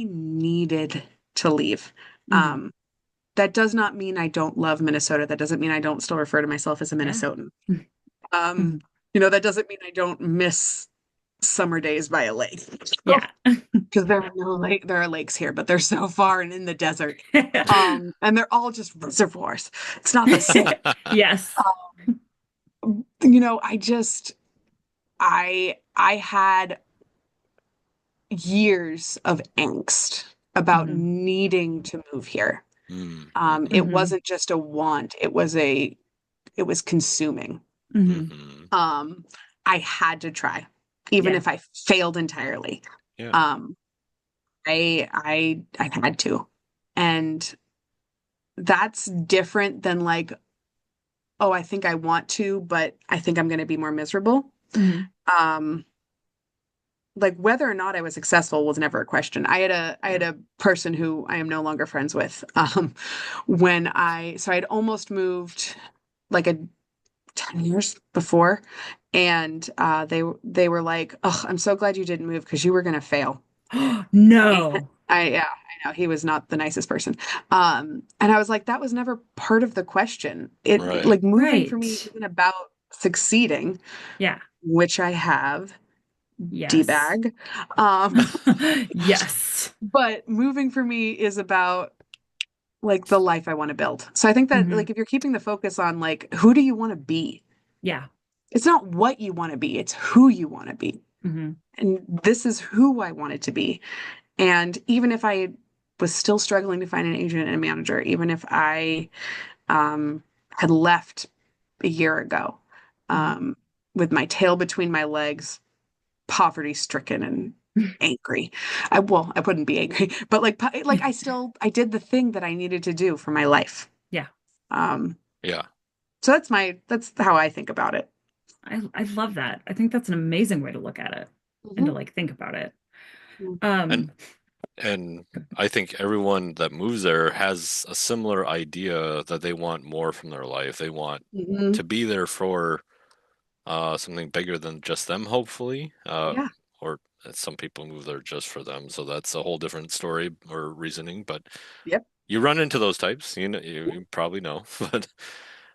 needed to leave. Hmm. Um, that does not mean I don't love Minnesota. That doesn't mean I don't still refer to myself as a Yeah. Minnesotan. Hmm. That doesn't mean I don't miss summer days by a lake. Yeah. Because there are no lake, there are lakes here, but they're so far and in the desert. And they're all just reservoirs. It's not the same. Yes. I just I had years of angst about Hmm. needing to move here. Mm-hmm. It Hmm. wasn't just a want, it was consuming. Hmm. hmm Um, I had to try, even Yeah. if I failed entirely. Yeah. Um, I had to. And that's different than like, oh, I think I want to, but I think I'm going to be more miserable. Hmm. Um, like whether or not I was successful was never a question. I had Yeah. a person who I am no longer friends with. When I so I'd almost moved like 10 years before. And they were like, "Oh, I'm so glad you didn't move because you were going to fail." And No. yeah, I know he was not the nicest person. And I was like, that was never part of the question. It Right. like moving for me Right. isn't about succeeding, Yeah. which I have, Yes. D-bag. Um, Yes. but moving for me is about like the life I want to build. So I think that Hmm. like if you're keeping the focus on like who do you want to be? Yeah. It's not what you want to be, it's who you want to be. Hmm. And this is who I want it to be. And even if I was still struggling to find an agent and a manager, even if I had left a year ago Hmm. um, with my tail between my legs, poverty stricken and angry. I wouldn't be angry, but like I did the thing that I needed to do for my life. Yeah. Um, Yeah. so that's how I think about it. I love that. I think that's an amazing way to look at it and to Mhm. like think about it. And Um, and I think everyone that moves there has a similar idea that they want more from their life. They want Mhm. to be there for something bigger than just them, hopefully. Yeah. Or some people move there just for them, so that's a whole different story or reasoning. But Yep. you run into those types, you probably know.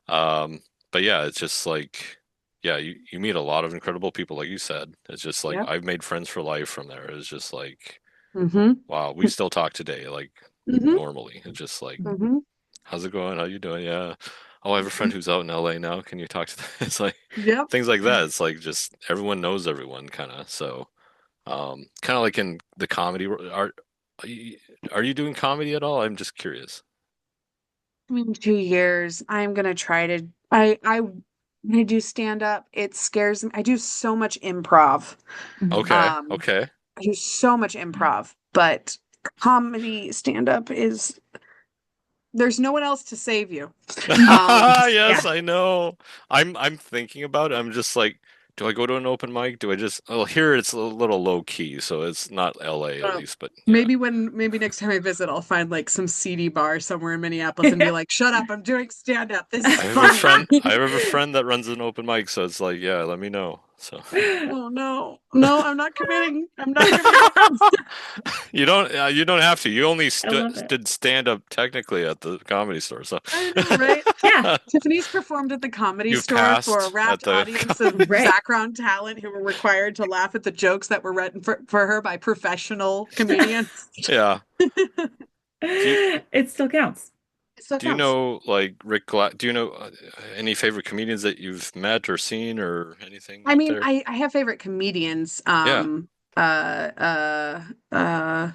Um, but yeah, it's just like, yeah, you meet a lot of incredible people, like you said. It's just like Yep. I've made friends for life from there. It's just like, Mhm. wow, we still talk today, like Mhm. normally. It's just like, Mhm. how's it going? How you doing? Yeah. Oh, I have a friend Mhm. who's out in LA now. Can you talk to them? It's like Yep. things like that. It's like just everyone knows everyone, kind of. So, kind of like in the comedy, are you doing comedy at all? I'm just curious. In 2 years, I'm gonna try to. When I do stand up, it scares me. I do so much improv. mhm. Okay, Um, okay. I do so much improv, but comedy stand up is there's no one else to save you. Yes, Yeah. I know. I'm thinking about it. I'm just like, do I go to an open mic? Do I just, well, here it's a little low key, so it's not LA at Uh, least, but yeah. maybe next time I visit, I'll find like some seedy bar somewhere in Minneapolis and be like, "Shut up! I'm doing stand up. This is funny." I have a friend that runs an open mic, so it's like, yeah, let me know. So Oh no, no, I'm not committing. I'm not committing. you don't have to. You only I love it. did stand up technically at the comedy store, so I know, right? Yeah. Tiffany's performed at the Comedy you've Store for a passed at rapt the audience of Right. background talent who were required to laugh at the jokes that were written for her by professional comedians. yeah. Do you It still counts. It still do you counts. know like Rick Gla do you know any favorite comedians that you've met or seen or anything I out mean, there? I have favorite comedians. Yeah. Uh, uh, uh,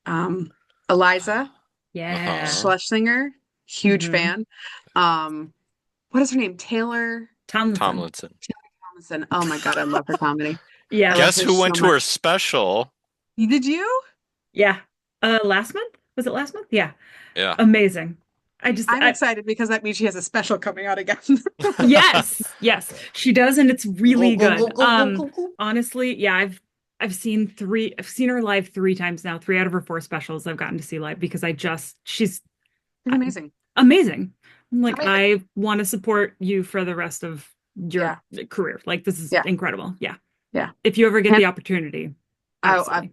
um, Eliza Yeah. Uh-huh. Schlesinger, huge Hmm. fan. Um, what is her name? Taylor Tomlinson. Tomlinson. Thomason. Oh my God, I love her comedy. I Yeah. love Guess her who so went to her much. special? Did you? Yeah. Last month? Was it last month? Yeah. Yeah. Amazing. I just I'm excited because that means she has a special coming out again. yes, yes, she does, and it's really good. Honestly, yeah, I've seen her live 3 times now. 3 out of her 4 specials I've gotten to see live because she's She's uh, amazing. amazing. I'm like, Amazing. I want to support you for the rest of your Yeah. career. Like, this is Yeah. incredible. Yeah. Yeah. If you ever get And the opportunity, I, I absolutely.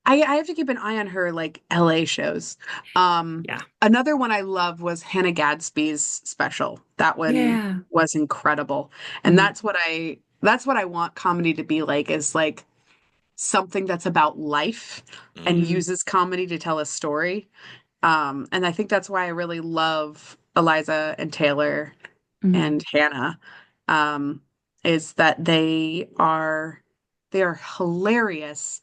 I have to keep an eye on her like LA shows. Yeah. Another one I love was Hannah Gadsby's special. That one Yeah. was incredible. And Mhm. that's what I want comedy to be like is like something that's about life and Mm, Mhm. uses comedy to tell a story. And I think that's why I really love Eliza and Taylor Mhm. and Hannah, um, is that they are hilarious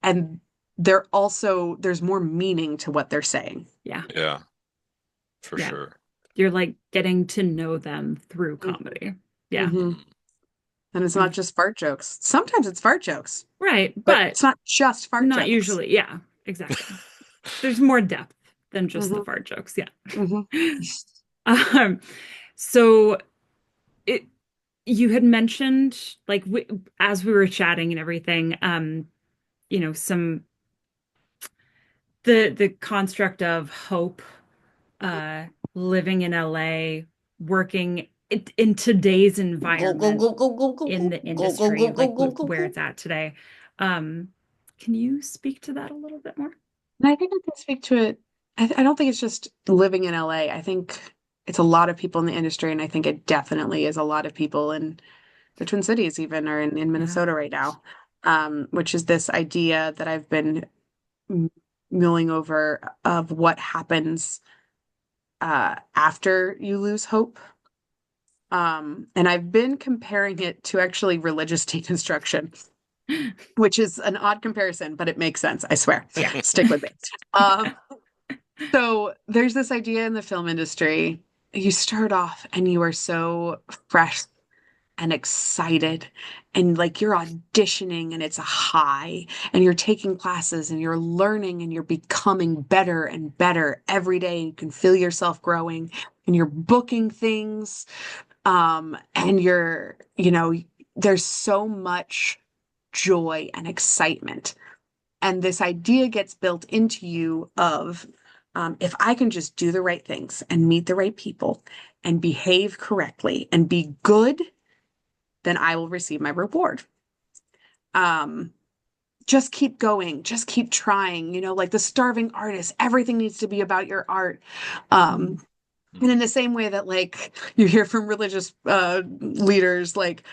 and there's more meaning to what they're saying. Yeah. yeah, for Yeah. sure. You're like getting to know them through Hmm. comedy. Yeah. Hmm. Mm. And it's not And just fart jokes. Sometimes it's fart jokes, right, but but it's not just fart not jokes. usually. Yeah, exactly. There's more depth than just the Hmm. fart jokes. Yeah. Hmm. Um, so it you had mentioned like as we were chatting and everything, some the construct of hope, uh, living in LA, working in today's Go, go, environment go, go, go, go, in go, the go, go, go, industry, go, like go, go, where go. it's at today. Um, can you speak to that a little bit more? And I think I can speak to it. I don't think it's just living in LA. I think it's a lot of people in the industry, and I think it definitely is a lot of people in the Twin Cities, even or in Yeah. Minnesota right now, which is this idea that I've been m- mulling over of what happens after you lose hope. And I've been comparing it to actually religious deconstruction, which is an odd comparison, but it makes sense, I swear. Yeah. Stick with me. Um, so there's this idea in the film industry. You start off and you are so fresh and excited and like you're auditioning and it's a high and you're taking classes and you're learning and you're becoming better and better every day. You can feel yourself growing and you're booking things. And there's so much joy and excitement. And this idea gets built into you of if I can just do the right things and meet the right people and behave correctly and be good, then I will receive my reward. Um, just keep going, just keep trying, like the starving artist, everything needs to be about your art. Mhm. Um, and in the same way that like you hear from religious leaders, like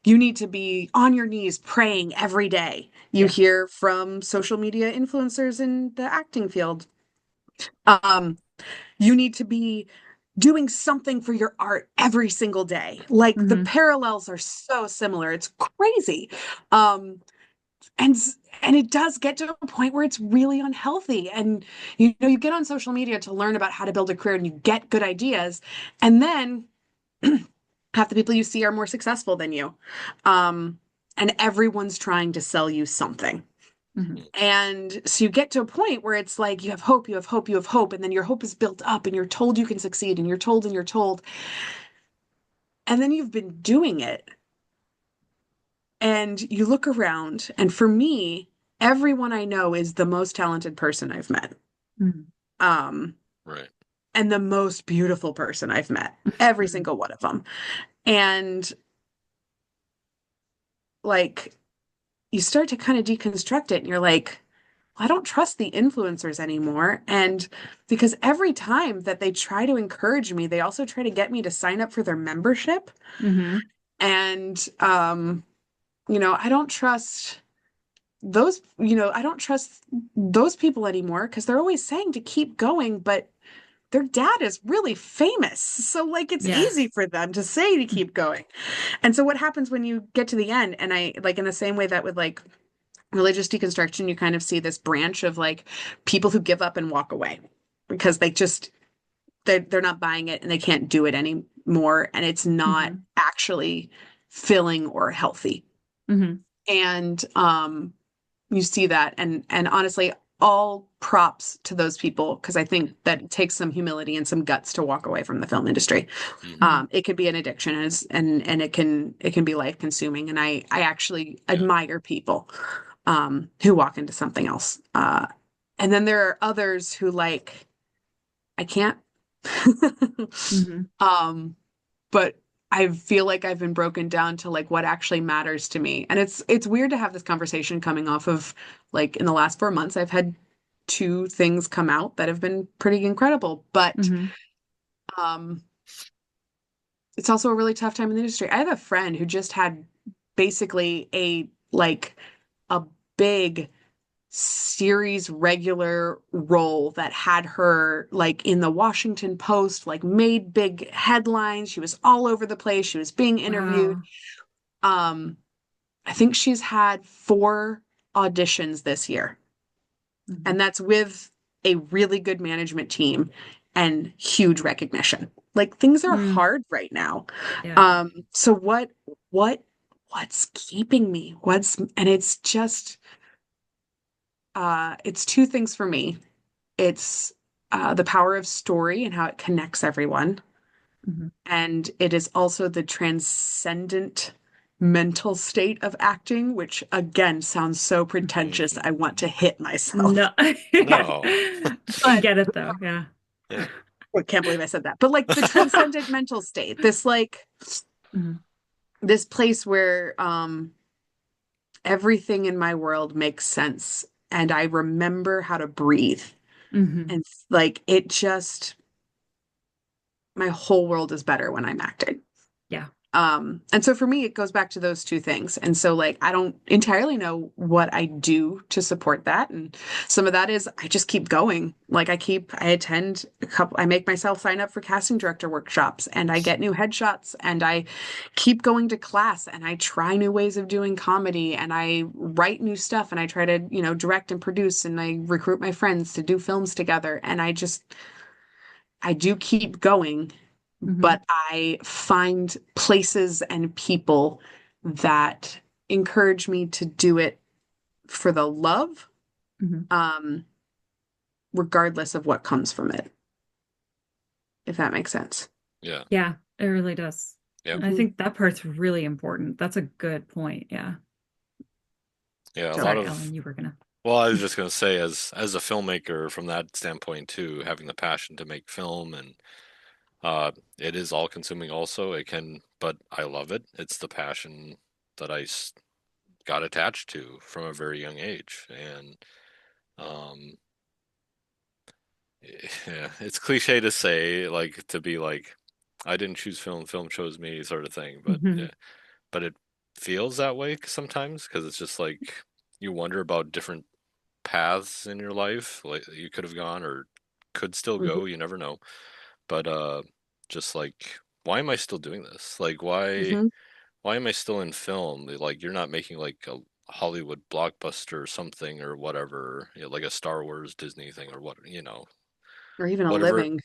you need to be on your knees praying every day. You Yeah. hear from social media influencers in the acting field. Um, you need to be doing something for your art every single day. Like the Hmm. parallels are so similar. It's crazy. Um, and and it does get to a point where it's really unhealthy. And you get on social media to learn about how to build a career and you get good ideas. And then half the people you see are more successful than you. Um, and everyone's trying to sell you something. Hmm. And so you get to a point where it's like you have hope, you have hope, you have hope, and then your hope is built up and you're told you can succeed and you're told and you're told. And then you've been doing it and you look around, and for me, everyone I know is the most talented person I've met. Hmm. Um, Right. and the most beautiful person I've met, every Hmm. single one of them. And like you start to kind of deconstruct it and you're like, I don't trust the influencers anymore. And because every time that they try to encourage me, they also try to get me to sign up for their membership. Hmm. And I don't trust I don't trust those people anymore because they're always saying to keep going, but their dad is really famous. So like it's Yeah. easy for them to say to keep going. And so what happens when you get to the end? And I like in the same way that with like religious deconstruction, you kind of see this branch of like people who give up and walk away because they're not buying it and they can't do it anymore and it's not Hmm. actually filling or healthy. Hmm. And you see that and honestly all props to those people because I think that it takes some humility and some guts to walk away from the film industry. Hmm. It can be an addiction and it can be life consuming and I actually Yeah. admire people who walk into something else. And then there are others who like, I can't. Hmm. um, but I feel like I've been broken down to like what actually matters to me. And it's weird to have this conversation coming off of like in the last 4 months, I've had two things come out that have been pretty incredible. But Hmm. um, it's also a really tough time in the industry. I have a friend who just had basically a big series regular role that had her like in the Washington Post, like made big headlines. She was all over the place. She was being interviewed. Wow. Um, I think she's had 4 auditions this year, Hmm. and that's with a really good management team and huge recognition. Like things are Mm. hard right now. Yeah. So what what's keeping me? And it's just it's two things for me. It's the power of story and how it connects everyone. Hmm. And it is also the transcendent mental state of acting, which again sounds so pretentious. I want to hit myself. No. No. I But get it though. Yeah. Yeah. I can't believe I said that. But like the transcendent mental state, this like Mhm. this place where everything in my world makes sense and I remember how to breathe. Mhm. And like it just my whole world is better when I'm acting. Yeah. And so for me, it goes back to those two things. And so like I don't entirely know what I do to support that. And some of that is I just keep going. Like I attend a couple, I make myself sign up for casting director workshops and I get new headshots and I keep going to class and I try new ways of doing comedy and I write new stuff and I try to, direct and produce and I recruit my friends to do films together. And I do keep going, Mhm. but I find places and people that encourage me to do it for the love, Mhm. um, regardless of what comes from it, if that makes sense. Yeah. Yeah, it really does. Yep. I Mhm. think that part's really important. That's a good point. Yeah. Yeah. A lot So, Sorry, of Ellen, you were gonna. Well, I was just gonna say, as a filmmaker, from that standpoint too, having the passion to make film and it is all consuming. Also, it can, but I love it. It's the passion that got attached to from a very young age, and um, yeah, it's cliche to say, like to be like, I didn't choose film, film chose me, sort of thing. But Mhm. yeah, but it feels that way sometimes because it's just like you wonder about different paths in your life like you could have gone or could still mhm, go, you never know. But just like why am I still doing this? Like mhm, why am I still in film? Like you're not making like a Hollywood blockbuster or something or whatever, like a Star Wars Disney thing or what, or even a whatever. living.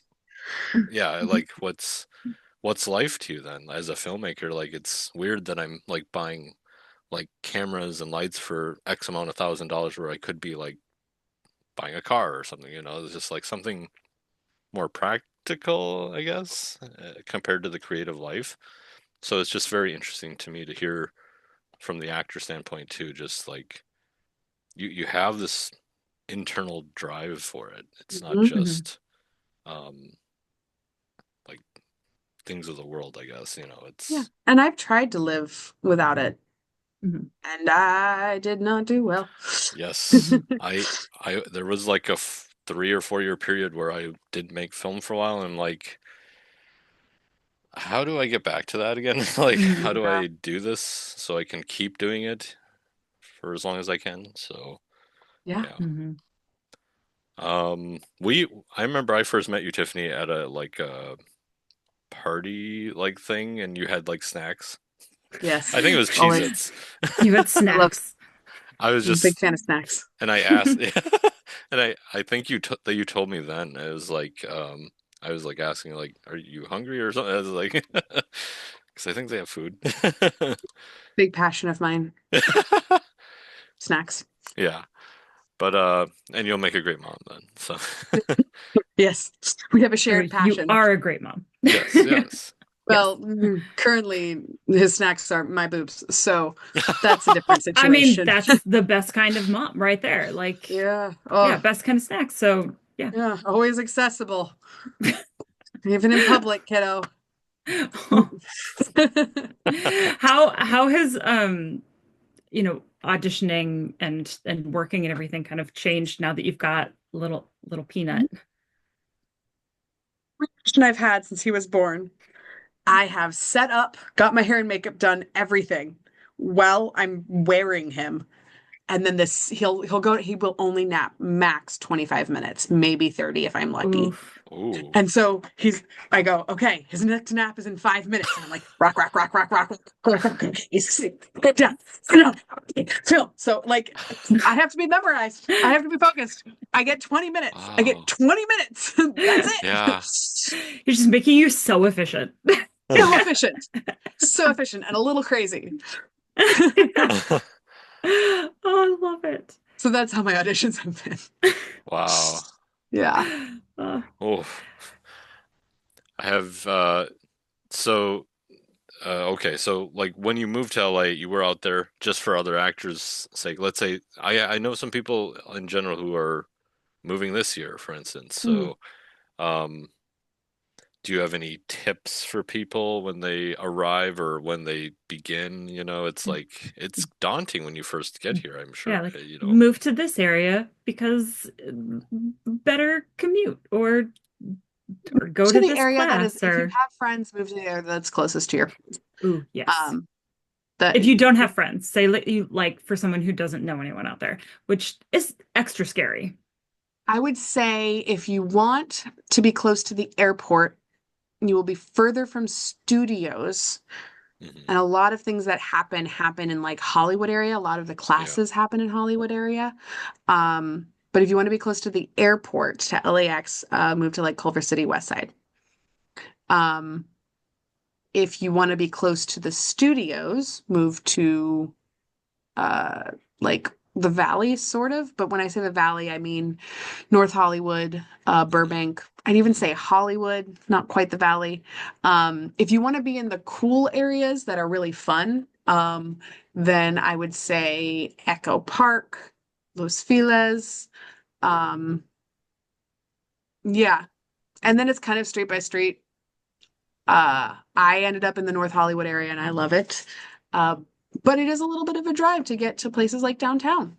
Yeah, like what's life to you then as a filmmaker? Like it's weird that I'm like buying like cameras and lights for X amount of $1,000 where I could be like buying a car or something, It's just like something more practical, I guess, compared to the creative life. So it's just very interesting to me to hear from the actor standpoint too, just like you have this internal drive for it. It's not Mhm. Mhm. just um like things of the world, I guess, Yeah. it's And I've tried to live without it, Mhm. and I did not do well. yes. I there was like a 3 or 4 year period where I did make film for a while and like how do I get back to that again? Like, how Mhm. do Yeah. I do this so I can keep doing it for as long as I can? So, Yeah. yeah. Mhm. I remember I first met you, Tiffany, at a like a party like thing, and you had like snacks. Yes. I think it was Always. Cheez-Its. You had I love, snacks. I was I'm a big just, fan of snacks. and I asked, and I think that you told me then. It was like, I was like asking, like, are you hungry or something? I was like, because I think they have food. Big passion of mine. Snacks. Yeah. But and you'll make a great mom then. So Yes. We have a Oh, shared you passion. are a great mom. yes, yes. Yes. Well, currently his snacks are my boobs, so that's a different I mean, situation. that's the best kind of mom right there. Like, Yeah. yeah, Oh, best kind of snacks. So, yeah. yeah. Always accessible, even in public, kiddo. How has auditioning and working and everything kind of changed now that you've got little peanut? Question I've had since he was born. I have set up, got my hair and makeup done, everything while I'm wearing him. And then this he will only nap max 25 minutes, maybe 30 if I'm lucky. Oof. Ooh. And so I go, okay, his next nap is in 5 minutes. And I'm like, rock, rock, rock, rock, rock, rock, rock. Get down, sit down, film. So like, I have to be memorized. I have to be focused. I get 20 minutes. I get Wow. 20 minutes. That's it. Yeah. He's just making you so efficient. So efficient. So efficient and a little crazy. Yeah. Oh, I love it. So that's how my auditions have been. Wow. Yeah. Uh, Oh, I have so okay, so like when you moved to LA, you were out there just for other actors' sake. Let's say I know some people in general who are moving this year, for instance. Mm. So, um do you have any tips for people when they arrive or when they begin? It's like it's daunting when you first get here, I'm Yeah, sure. like move to this area because better commute or go To to the this area that is, class if you or have friends, move to the area that's closest to your, ooh, yes. um, that If you don't have friends, say you like for someone who doesn't know anyone out there, which is extra scary. I would say if you want to be close to the airport, you will be further from studios. Hmm. And a lot of things that happen in like Hollywood area. A lot of the Yeah. classes happen in Hollywood area. But if you want to be close to the airport, to LAX, move to like Culver City, West Side. Um, if you want to be close to the studios, move to uh like the Valley, sort of. But when I say the Valley, I mean North Hollywood, Hmm. Burbank. I'd even Hmm. say Hollywood, not quite the Valley. If you want to be in the cool areas that are really fun, then I would say Echo Park, Los Feliz. Um, yeah. And then it's kind of street by street. I ended up in the North Hollywood area and I love it. Uh, but it is a little bit of a drive to get to places like downtown.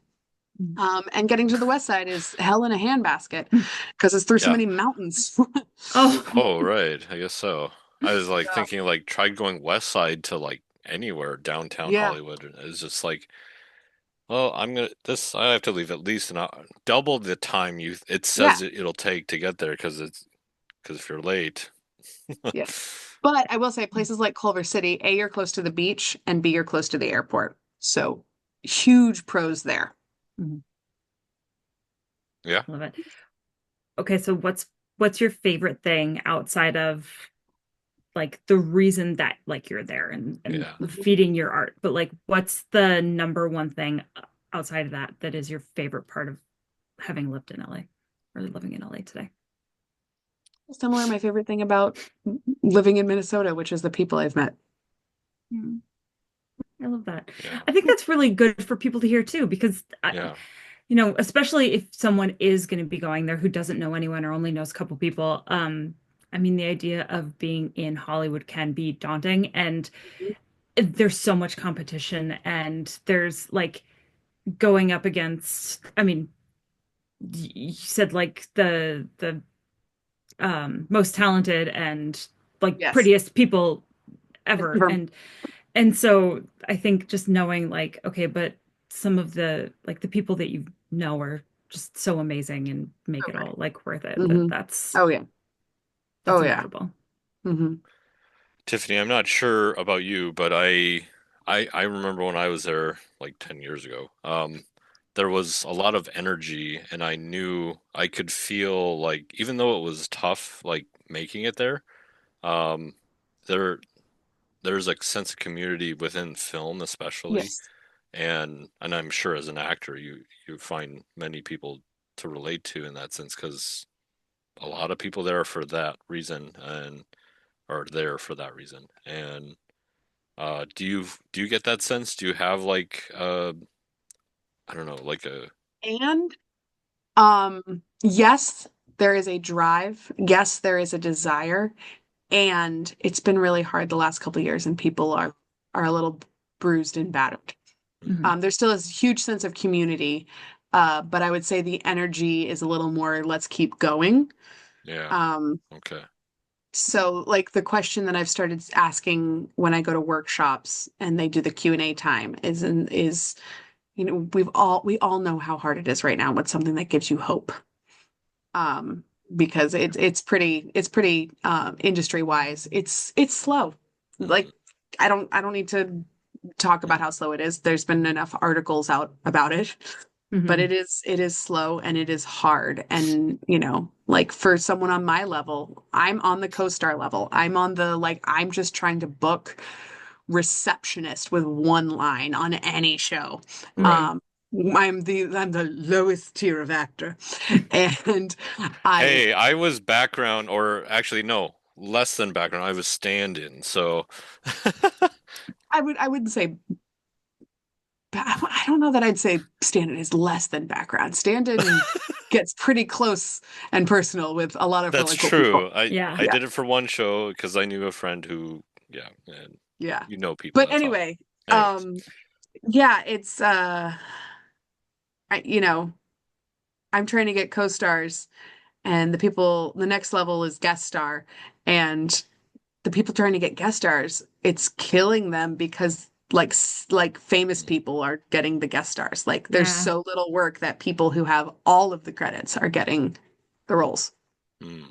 And getting to the west side is hell in a handbasket because it's through so Yeah. many mountains. Oh, Oh, right. I guess so. I was like Yeah. thinking like try going west side to like anywhere downtown Yeah. Hollywood. It's just like, well, I have to leave at least an hour, double the time it Yeah. says it'll take to get there because if you're late. Yeah. But I will say places like Culver City, A, you're close to the beach, and B, you're close to the airport. So huge pros there. mhm, Yeah. love it. Okay, so what's your favorite thing outside of like the reason that like you're there and Yeah. feeding your art, but like what's the number one thing outside of that that is your favorite part of having lived in LA or living in LA today? Similar, my favorite thing about living in Minnesota, which is the people I've met. Hmm, I love that. Yeah. I think that's really good for people to hear too, because Yeah. especially if someone is going to be going there who doesn't know anyone or only knows a couple people. I mean, the idea of being in Hollywood can be daunting, and there's so much competition, and there's like going up against, I mean, you said like the most talented and like Yes. prettiest people ever, From and so I think just knowing like okay, but some of the like the people that you know are just so amazing and make so it great. all like worth it, Hmm. Oh yeah. that's Oh yeah. incredible. Hmm. Tiffany, I'm not sure about you, but I remember when I was there like 10 years ago. There was a lot of energy and I knew I could feel like even though it was tough like making it there, um there there's a sense of community within film especially Yes. and I'm sure as an actor you find many people to relate to in that sense because a lot of people there are for that reason and are there for that reason. And do you get that sense? Do you have like I don't know, like a And yes, there is a drive. Yes, there is a desire. And it's been really hard the last couple of years, and people are a little bruised and battered. Mhm. There still is a huge sense of community, but I would say the energy is a little more, let's keep going. yeah, Um, okay. so like the question that I've started asking when I go to workshops and they do the Q&A time is, we all know how hard it is right now. What's something that gives you hope? Um, because it's pretty industry wise. It's slow. Hmm. Like I don't need to talk about how slow it is. There's been enough articles out about it. But Mhm. it is slow and it is hard. And, like for someone on my level, I'm on the co-star level. I'm on the like I'm just trying to book receptionist with one line on any show. Right. Um I'm the lowest tier of actor. And I Hey, I was background or actually no, less than background. I was stand-in. So I wouldn't say I don't know that I'd say stand-in is less than background. Stand-in gets pretty close and personal with a lot of That's really cool people. true. I Yeah. I Yeah, did it for one show because I knew a friend who, yeah, and yeah. you know people. But That's all. anyway, Anyways, yeah, it's you know, I'm trying to get co-stars, and the next level is guest star, and the people trying to get guest stars, it's killing them because like famous mm, people are getting the guest stars. Like there's Yeah. so little work that people who have all of the credits are getting the roles. mm,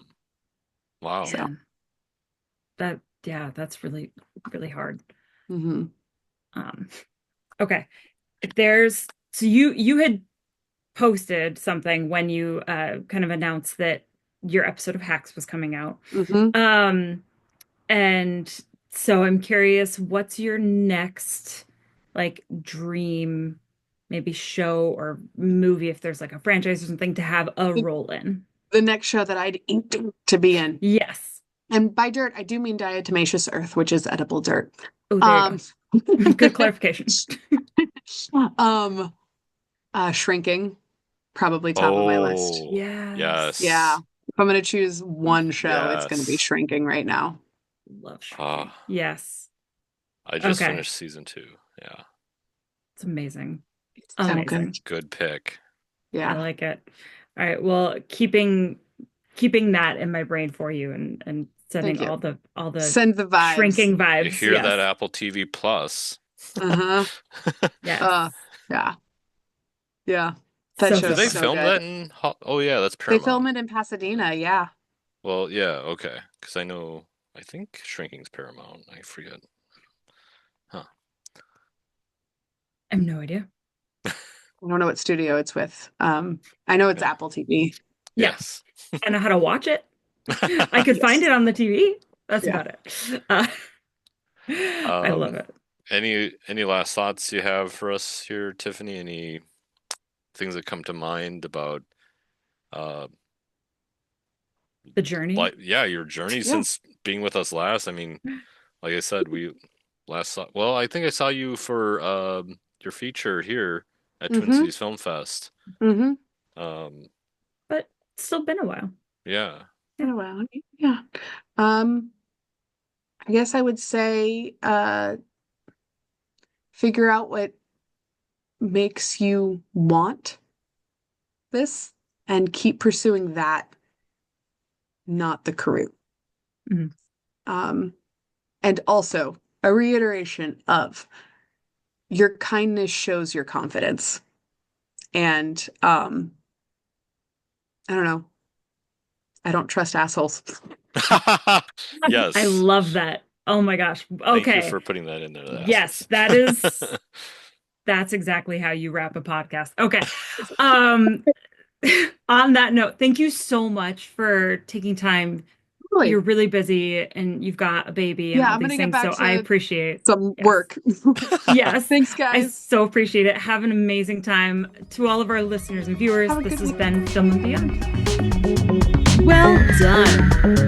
wow. So, Man, that's really, really hard. mhm. Um, okay. So you had posted something when you kind of announced that your episode of Hacks was coming out. Mhm. Um, and so I'm curious, what's your next like dream, maybe show or movie, if there's like a franchise or something to have a role in? The next show that I'd inked to be in. Yes. And by dirt, I do mean diatomaceous earth, which is edible dirt. Oh, there you Um, go. Good clarification. um, Shrinking, probably top of my list. Oh, Yes. Yeah. yes, If I'm gonna choose one show, it's gonna be yes. Shrinking right now. Love Shrinking. Ah, Yes. I just Okay. finished season 2. Yeah, It's amazing. It's so good. Amazing. good pick. I Yeah. like it. All right. Well, keeping that in my brain for you and sending Thank you. all the Send the vibes. shrinking You vibes. hear that, Yes. Apple TV Plus? Uh-huh. Yes. Yeah. Yeah. That So Did show's they so fun. film good. that in? Oh yeah, that's They film Paramount. it in Pasadena, yeah. Well, yeah, okay. Because I know, I think Shrinking's Paramount. I forget. Huh. I have no idea. I don't know what studio it's with. I know it's Yeah. Apple TV. Yeah. Yes. I know how to watch it. I could find Yes. it on the TV. That's Yeah. about it. I love Um, it. any last thoughts you have for us here, Tiffany? Any things that come to mind about uh The journey. like yeah, your journey Yeah. since being with us last? I mean, like I said, we last saw well, I think I saw you for your feature here at Twin Mm-hmm. Cities Film Fest. Mm-hmm. Um, But it's still been a while. yeah. Oh, wow. Yeah. Um, I guess I would say figure out what makes you want this and keep pursuing that, not the career. Mhm. Um, and also a reiteration of your kindness shows your confidence. And I don't know, I don't trust assholes. I Yes. love that. Oh my gosh. Thank you Okay. for putting that in there, the Yes, assholes. that's exactly how you wrap a podcast. Okay. Um, on that note, thank you so much for taking time. You're Really? really busy and you've got a baby and Yeah, all I'm these gonna get things. back So I to appreciate, some yes. work. Yes, Thanks, I guys. so appreciate it. Have an amazing time. To all of our listeners and viewers, Have a this good has week. been Film and Beyond. Well done.